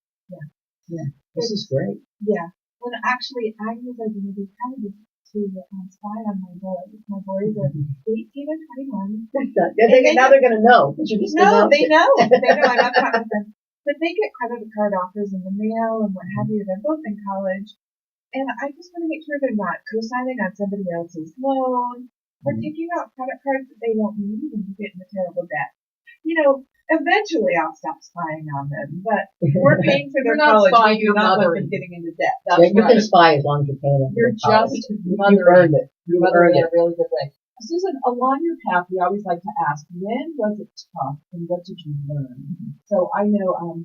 Yeah. This is great. Yeah. Well, actually, I use identity kind of to spy on my boys. My boys are 18 and 21. Now they're going to know. No, they know. They know I'm upfront with them. But they get credit card offers in the mail and what have you. They're both in college. And I just want to make sure they're not co-signing on somebody else's loan or taking out credit cards that they don't need and get into terrible debt. Eventually I'll stop spying on them, but we're paying for their college. We do not want them getting into debt. You can spy as long as you're paying them. You're just mothering it. You mothering it in a really good way. Susan, along your path, we always like to ask, when was it tough and what did you learn? So I know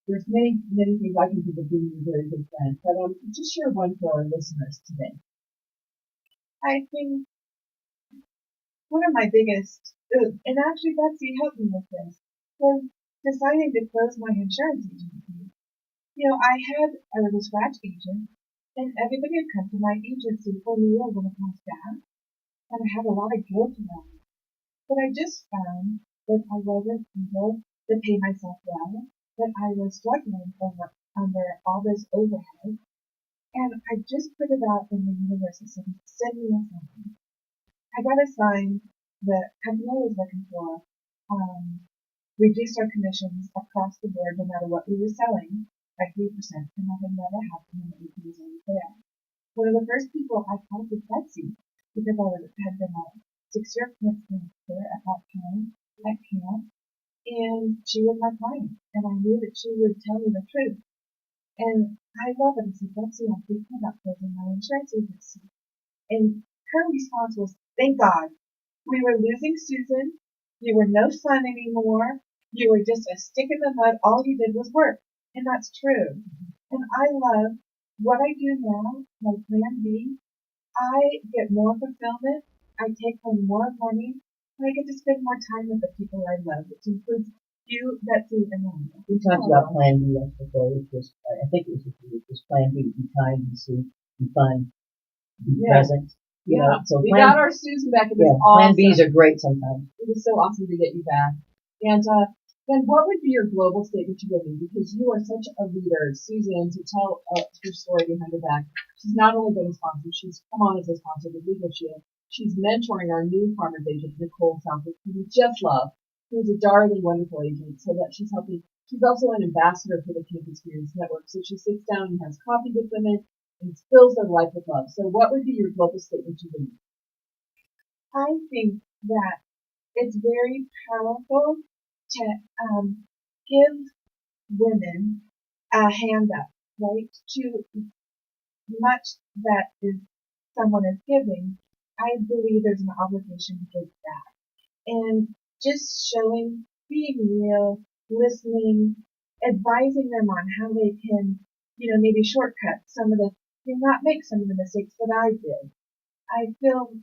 there's many things I can think of being a very good friend, but just share one for our listeners today. I think one of my biggest, and actually Betsy helped me with this, was deciding to close my insurance agency. I was a scratch agent, And everybody had come to my agency for me over the past back, and I had a lot of guilt around it. But I just found that I wasn't able to pay myself well, that I was struggling under all this overhead, and I just put it out in the universe and said, send me a sign. I got assigned the company I was working for, reduced our commissions across the board no matter what we were selling by 3%, and that had never happened in the 8 years I was there. One of the first people I called was Betsy, because had been a 6-year camp counselor at that time at camp, and she was my client, and I knew that she would tell me the truth. And I love it. I said, Betsy, I'm thinking about closing my insurance agency. And her response was, thank God. We were losing Susan. You were no fun anymore. You were just a stick in the mud. All you did was work. And that's true. And I love what I do now, my plan B. I get more fulfillment. I take home more money. And I get to spend more time with the people I love, which includes you, Betsy, and Mama. We talked about Plan B once before, which was, I think it was Plan B, be kind, be sweet, be fun, be present. You know, so we got our Susan back. It was Plan awesome. Bs are great sometimes. It was so awesome to get you back. And then what would be your global statement to women? Because you are such a leader, Susan, to tell her story behind her back. She's not only been a sponsor, she's come on as a sponsor with Legal Shield. She's mentoring our new farmers agent, Nicole Southwick, who we just love, who's a darling, wonderful agent, so that she's helping. She's also an ambassador for the Camp Experience Network. So she sits down and has coffee with women and fills their life with love. So what would be your global statement to women? I think that it's very powerful to give women a hand up, right? To much that is someone is giving, I believe there's an obligation to give back. And just showing, being real, listening, advising them on how they can, maybe shortcut some of the, not make some of the mistakes that I did. I feel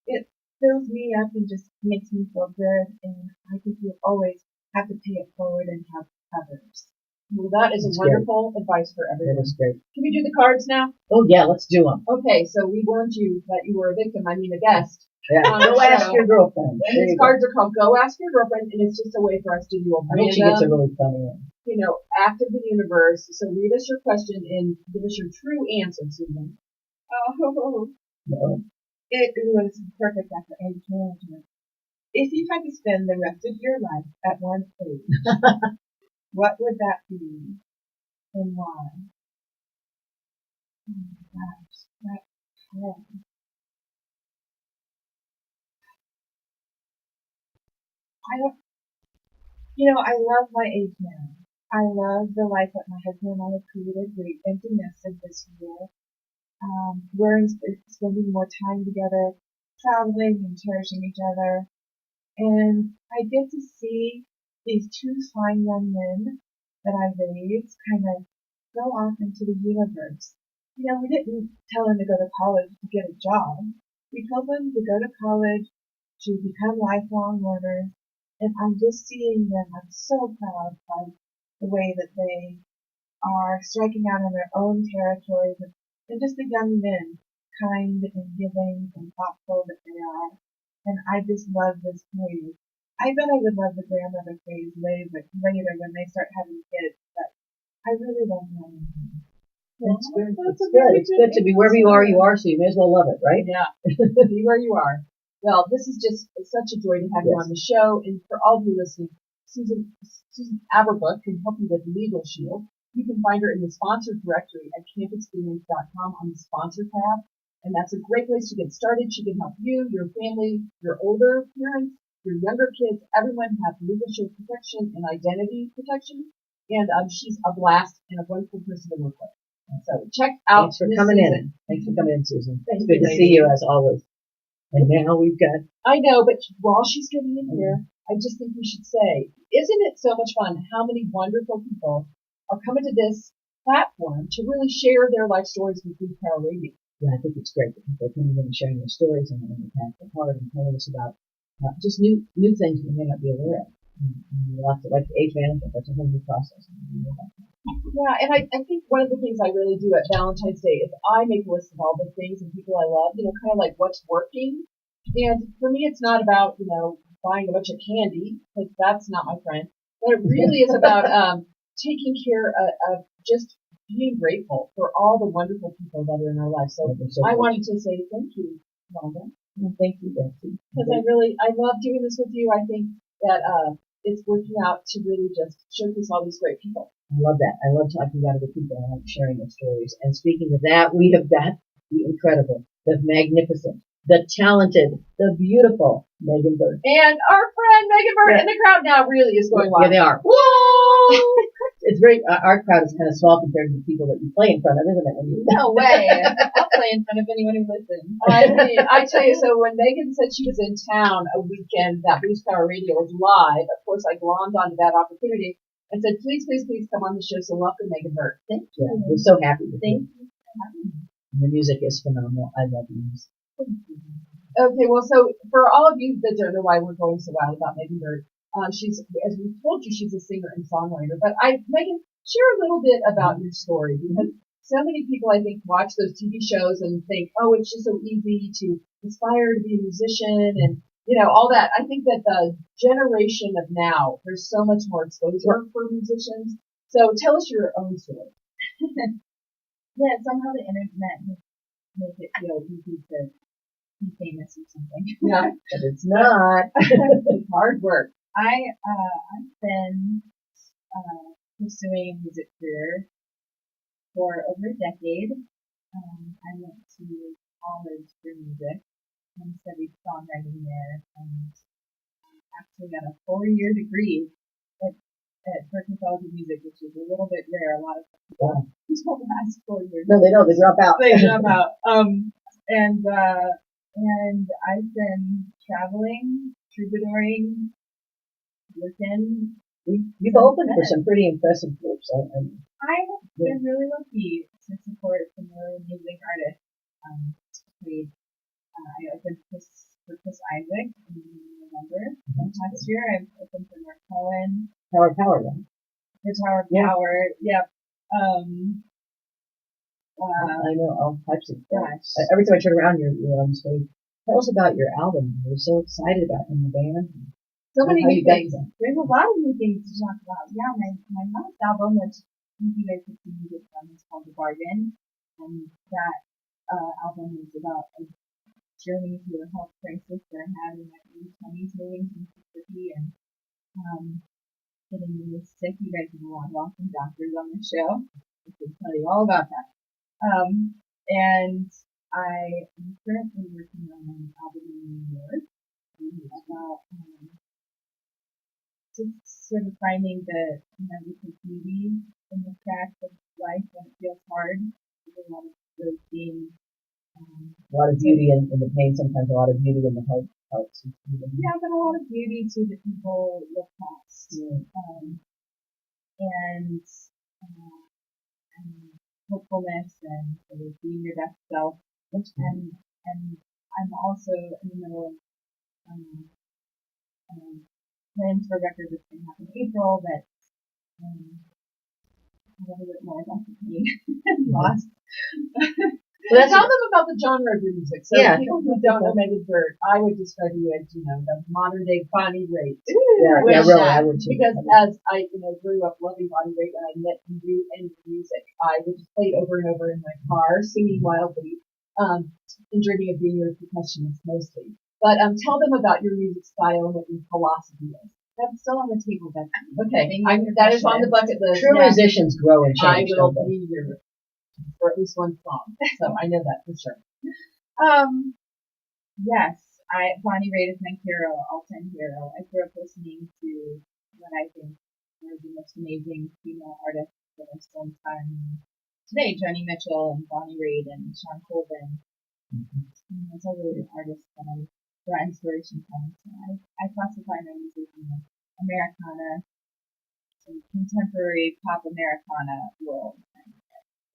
it fills me up and just makes me feel good, and I think you always have to pay it forward and help others. Well, that is a wonderful advice for everyone. That is great. Can we do the cards now? Oh yeah, let's do them. Okay, so we warned you that you were a victim, a guest. Yeah, go ask your girlfriend. And these cards are called Go Ask Your Girlfriend, and it's just a way for us to do a I think she gets a really funny one. Act of the universe. So read us your question and give us your true answer, Susan. Oh, No. It was perfect after age management. If you had to spend the rest of your life at one age, what would that be and why? Oh my gosh, that's hard. I love my age now. I love the life that my husband and I have created. We empty nested this year. We're spending more time together, traveling and cherishing each other. And I get to see these two fine young men that I raised kind of go off into the universe. We didn't tell them to go to college to get a job. We told them to go to college to become lifelong learners. And I'm just seeing them. I'm so proud of the way that they are striking out on their own territories, and just the young men, kind and giving and thoughtful that they are. And I just love this phase. I bet I would love the grandmother phase later when they start having kids, but I really love them. It's good. It's good. It's good to be wherever you are, so you may as well love it, right? Yeah. Be where you are. Well, this is just such a joy to have you on the show. And for all of you listening, Susan Averbook can help you with Legal Shield. You can find her in the sponsor directory at campexperience.com on the sponsor tab. And that's a great place to get started. She can help you, your family, your older parents, your younger kids, everyone have Legal Shield protection and identity protection. And she's a blast and a wonderful person to work with. So check out. Thanks for coming in. Thanks for coming in, Susan. It's good to see you as always. And now we've got. I know, but while she's getting in here, I just think we should say, isn't it so much fun how many wonderful people are coming to this platform to really share their life stories with Blue Power Radio? Yeah, I think it's great that people are coming in and sharing their stories and their path to heart and telling us about just new things we may not be aware of. Lots of, like age management, that's a whole new process. Yeah, and I think one of the things I really do at Valentine's Day is I make a list of all the things and people I love, kind of like what's working. And for me, it's not about, buying a bunch of candy, because that's not my friend. But it really is about taking care of just being grateful for all the wonderful people that are in our lives. So I wanted to say thank you, Wanda. Thank you, Betsy. Because I love doing this with you. I think that it's working out to really just showcase all these great people. I love that. I love talking about other people. I like sharing their stories. And speaking of that, we have got the incredible, the magnificent, the talented, the beautiful Megan Bird. And our friend Megan Bird in the crowd now really is going wild. Yeah, they are. Whoa! It's very, our crowd is kind of small compared to the people that you play in front of, isn't it? No way. I'll play in front of anyone who listens. I tell you, so when Megan said she was in town a weekend that Boost Power Radio was live, of course I glommed onto that opportunity and said, please, please, please come on the show. So welcome, Megan Bird. Thank you. We're so happy with you. Thank you for having me. The music is phenomenal. I love the music. Okay, well, so for all of you that don't know why we're going so wild about Megan Bird, she's, as we told you, she's a singer and songwriter. But Megan, share a little bit about your story, because so many people, I think, watch those TV shows and think, oh, it's just so easy to aspire to be a musician and, all that. I think that the generation of now, there's so much more exposure for musicians. So tell us your own story. Yeah, somehow the internet make it feel easy to be famous or something. Yeah, but it's not. It's hard work. I've been pursuing a music career for over a decade. I went to college for music and studied songwriting there, and actually got a 4-year degree at Berklee College of Music, which is a little bit rare. A lot of people don't last 4 years. No, they don't. They drop out. They drop out. And I've been traveling, troubadouring, working. You've opened for some pretty impressive groups. I've been really lucky to support some really amazing artists. I opened for Chris Isaac in November last year. I've opened for Mark Cohen. Tower Power, then. The Tower Power, yep. I know all types of gosh. Every time I turn around, you're on the stage. Tell us about your album. We're so excited about it in the band. So many new things. That. There's a lot of new things to talk about. Yeah, my last album, which you guys have seen music from, is called The Bargain. And that album is about a journey through a health crisis that I had in my early 20s moving to Mississippi and getting really sick. You guys have a lot of awesome doctors on the show. I can tell you all about that. And I am currently working on an album in New York about just sort of finding the beauty in the cracks of life when it feels hard. There's a lot of those themes. A lot of beauty in the pain, sometimes a lot of beauty in the hard parts. Yeah, but a lot of beauty to the people look past. And hopefulness and sort of being your best self. And I'm also in the middle of plans for a record that's going to happen in April that a little bit more about the pain and loss. Well, tell them about the genre of your music. So people who don't know Megan Bird, I would describe you as, the modern day Bonnie Raitt. Yeah, really, I would too. Because as I, grew up loving Bonnie Raitt and I met you and your music, I would just play it over and over in my car, singing wildly, and dreaming of being your percussionist mostly. But tell them about your music style and what your philosophy is. That's still on the table, Becky. Okay, that is on the bucket list. True musicians grow and change. I will be here for at least one song, so I know that for sure. Yes, Bonnie Raitt is my hero, all-time hero. I grew up listening to what I think are the most amazing female artists that are still inspiring today: Joni Mitchell and Bonnie Raitt and Sean Colvin. Those are really the artists that I draw inspiration from. So I classify my music in the Americana, so contemporary pop Americana world.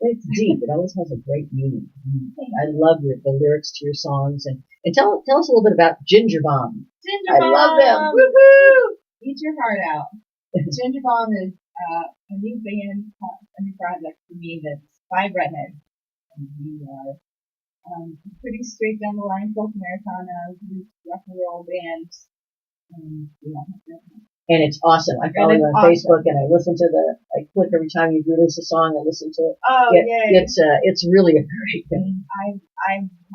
It's deep. It always has a great meaning. I love the lyrics to your songs. And tell us a little bit about Ginger Bomb. Ginger Bomb! I love them. Woohoo! Eat your heart out. Ginger Bomb is a new band, a new project for me that's 5 redheads. And we are pretty straight down the line, folk Americana, rock and roll bands. And we don't have redheads. And it's awesome. I follow And you it's on awesome. Facebook, and I listen to I click every time you release a song. I listen to it. Oh, yay. It's really a great thing. I'm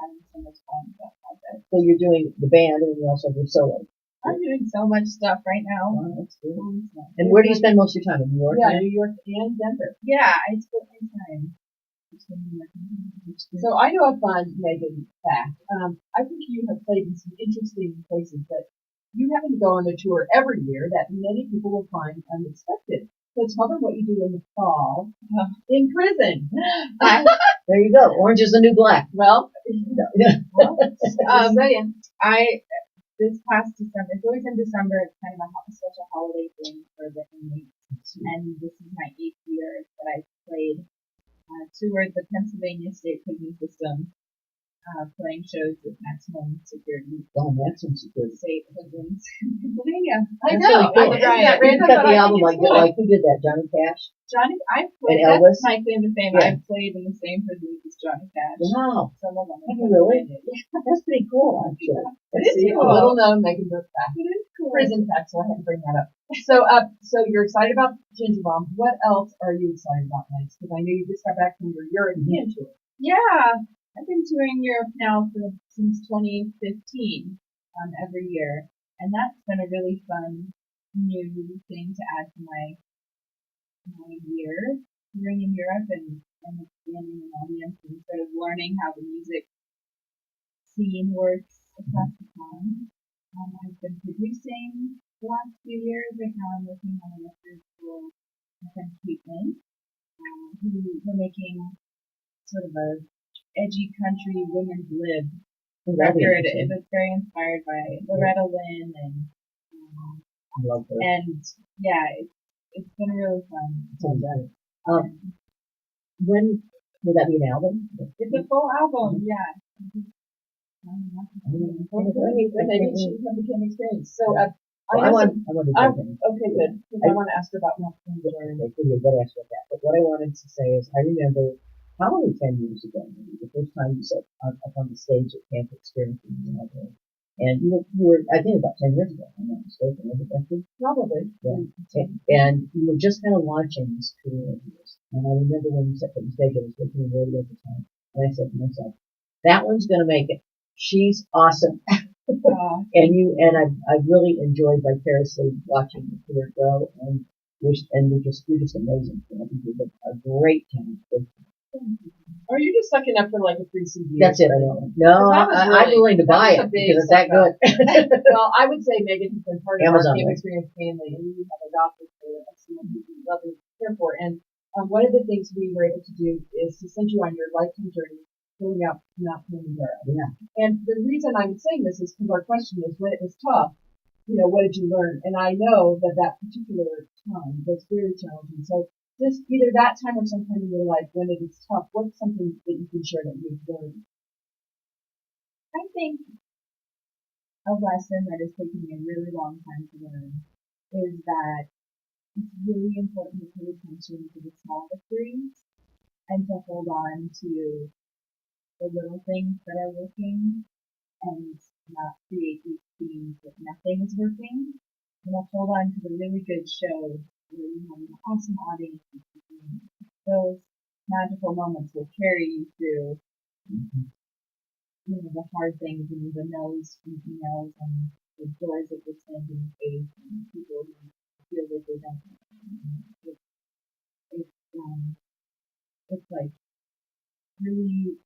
having so much fun with that project. So you're doing the band, and you also do solo. I'm doing so much stuff right now. Wow, that's good. And where do you spend most of your time? In New York? Yeah, New York and Denver. Yeah, I split my time between New York and Denver. So I know a fun Megan fact. I think you have played in some interesting places, but you happen to go on a tour every year that many people will find unexpected. So tell them what you do in the fall in prison. There you go. Orange is the new black. Well, saying. This past December, it's always in December, it's kind of a special holiday thing for the inmates. And this is my 8th year that I've played, toured the Pennsylvania State Prison System, playing shows with maximum security. Oh, maximum security. State prisons in Pennsylvania. That's I know. really cool. Isn't that You random? cut But the I album think like it's cool. who did that? Johnny Cash? Johnny, I've played, And Elvis? that's my claim to fame. Yeah. I've played in the same prison as Johnny Cash. Wow. Some of them. Have you really? That's pretty cool, actually. It is See, cool. a little known Megan Brooke fact. It is cool. Prison fact, so I had to bring that up. So you're excited about Ginger Bomb. What else are you excited about next? Because I know you just got back from your European tour. Yeah, I've been touring Europe now since 2015, every year, and that's been a really fun new thing to add to my year touring in Europe and expanding an audience and sort of learning how the music scene works across the pond. I've been producing the last few years. Right now, I'm working on a record for my friend Caitlin, who we're making sort of a edgy country women's lib record. It was very inspired by Loretta Lynn and I love her. and yeah, it's been really fun. When will that be an album? It's a full album, yeah. Maybe she became experienced. So I want to jump in. okay, good. Because I want to ask her about Melton. You got to ask about that. But what I wanted to say is, I remember probably 10 years ago, maybe, the first time you sat up on the stage at Camp Experience in the library. And you were, I think about 10 years ago, if I'm not mistaken, was it that true? Probably. Yeah. And you were just kind of launching this career of yours. And I remember when you sat on the stage, I was listening to radio at the time, and I said to myself, that one's going to make it. She's awesome. And I've really enjoyed vicariously watching the career grow, and you're just amazing. I think you're a great talent. Or are you just sucking up for like a free CD? That's it. I know. No, I'm willing to buy it because it's that good. Well, I would say Megan has been part of Amazon, our Camp right? Experience family, and we have adopted her as someone who we love and care for. And one of the things we were able to do is to send you on your lifetime journey filling out Mount Kilimanjaro. Yeah. And the reason I'm saying this is because our question is, when it was tough, what did you learn? And I know that particular time was very challenging. So just either that time or sometime in your life when it is tough, what's something that you can share that you've learned? I think a lesson that has taken me a really long time to learn is that it's really important to pay attention to the small victories and to hold on to the little things that are working and not create these scenes that nothing is working. Hold on to the really good shows where you have an awesome audience. Those magical moments will carry you through the hard things and the no's and emails and the doors that just stand in your face and people who feel that they don't. It's like really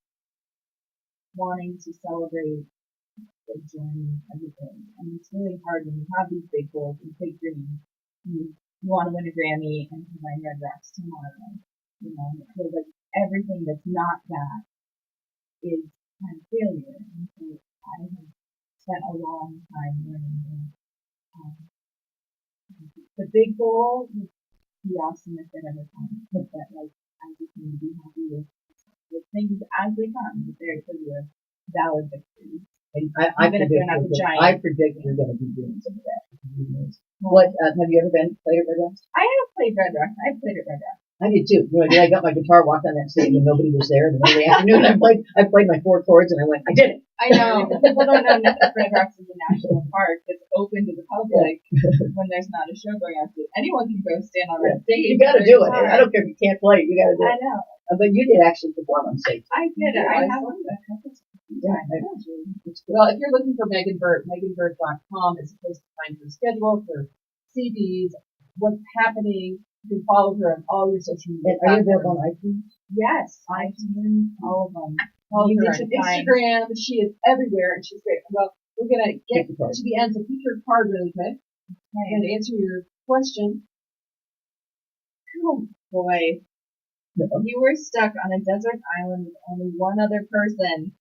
wanting to celebrate the journey of the day. And it's really hard when you have these big goals and big dreams. You want to win a Grammy and combine Red Rocks tomorrow. And it feels like everything that's not that is kind of failure. And so I have spent a long time learning that the big goal is the awesomest at every time. But that I just need to be happy with things as they come. That they're for you valid victories. And I predict you're going to be doing some of that. What, have you ever played at Red Rocks? I haven't played Red Rocks. I've played at Red Rocks. I did too. You know, I got my guitar, walked on that stage, and nobody was there. In the middle of the afternoon, I played my 4 chords, and I went, I did it. I know. People don't know that Red Rocks is a national park. It's open to the public when there's not a show going on. Anyone can go stand on that stage. You got to do it. I don't care if you can't play. You got to do it. I know. But you did actually perform on stage. I did it. I have one. Yeah, Well, if you're looking for Megan Burt, meganburt.com is a place to find her schedule, her CDs, what's happening. You can follow her on all your social media. Are you available on iTunes? Yes, iTunes, all of them. Follow Easy her to on find. Instagram. She is everywhere, and she's great. Well, we're going to get to the end, so pick your card really quick and answer your question. Oh, boy. If you were stuck on a desert island with only one other person,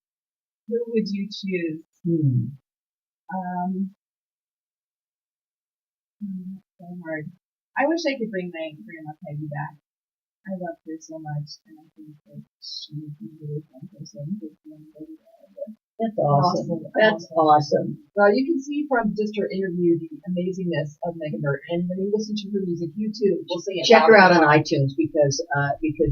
who would you choose? That's so hard. I wish I could bring my grandma Peggy back. I love her so much, and I think that she would be a really fun person to That's awesome. That's awesome. Well, you can see from just her interview the amazingness of Megan Burt, and when you listen to her music, you too will sing it. Check her out on iTunes because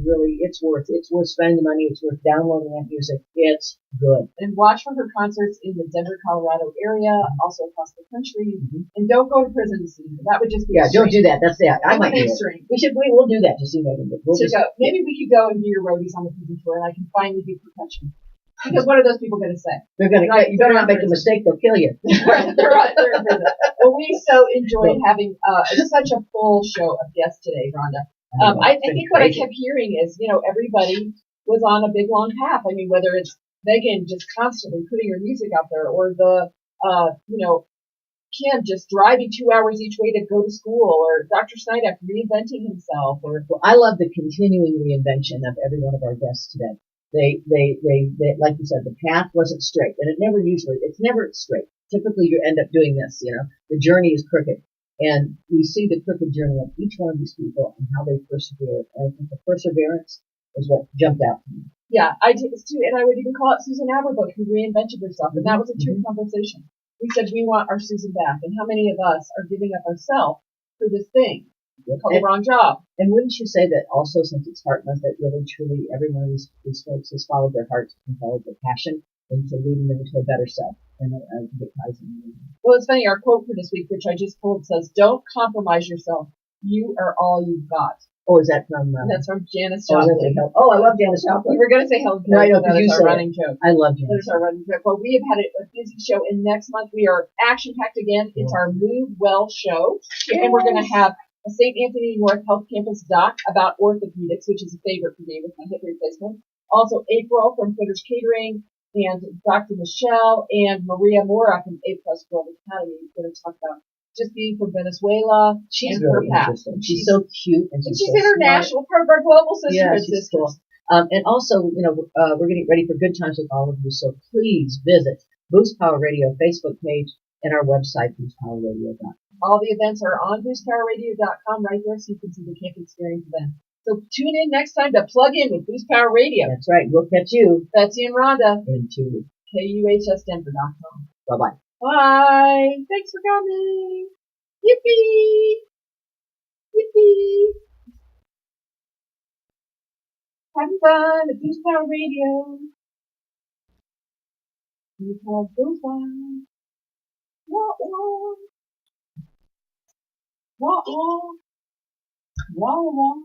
really it's worth spending the money. It's worth downloading that music. It's good. And watch for her concerts in the Denver, Colorado area, also across the country. And don't go to prison to see her. That would just be don't do that. That's that. I might do it. We'll do that to see Megan. Maybe we could go and do your roadies on the prison tour, and I can finally do percussion. Because what are those people going to say? They're going to. You better not make a mistake; they'll kill you. They're in prison. Well, we so enjoyed having such a full show of guests today, Rhonda. I think what I kept hearing is, everybody was on a big long path. I mean, whether it's Megan just constantly putting her music out there, or the Kim just driving 2 hours each way to go to school, or Dr. Snydak reinventing himself. Well, I love the continuing reinvention of every one of our guests today. They, like you said, the path wasn't straight, and it's never straight. Typically, you end up doing this, the journey is crooked, and we see the crooked journey of each one of these people and how they persevered. And I think the perseverance is what jumped out to me. Yeah, I did this too, and I would even call it Susan Averbook, who reinvented herself, and that was a true conversation. We said we want our Susan back, and how many of us are giving up ourselves for this thing? Called the wrong job. And wouldn't you say that also, since it's Heart Month, that really truly every one of these folks has followed their heart and followed their passion into leading them into a better self and get ties in. Well, it's funny, our quote for this week, which I just pulled, says, "Don't compromise yourself. You are all you've got." Oh, is that from? That's from Janis Joplin. I love Janis Joplin. We were going to say Helen Keller. No, I know, that is our running joke. I love Janis. That is our running joke. But we have had a busy show, and next month we are action-packed again. It's our Move Well show, and we're going to have a St. Anthony North Health Campus doc about orthopedics, which is a favorite for me with my hip replacement. Also, April from Footer's Catering, and Dr. Michelle and Maria Mora from A Plus World Academy is going to talk about just being from Venezuela. She's and really her past. interesting. She's so cute, and she's so international, part of our global sisterhood sisters. Cool. And also, we're getting ready for good times with all of you, so please visit Boost Power Radio Facebook page and our website, boostpowerradio.com. All the events are on boostpowerradio.com right there, so you can see the Camp Experience event. So tune in next time to plug in with Boost Power Radio. That's right. We'll catch you, Betsy and Rhonda, in 2 weeks. KUHSdenver.com. Bye-bye. Bye. Thanks for coming. Yippee. Yippee. Having fun at Boost Power Radio. Because Boost Power. Wah-wah. Wah-wah. Wah-wah.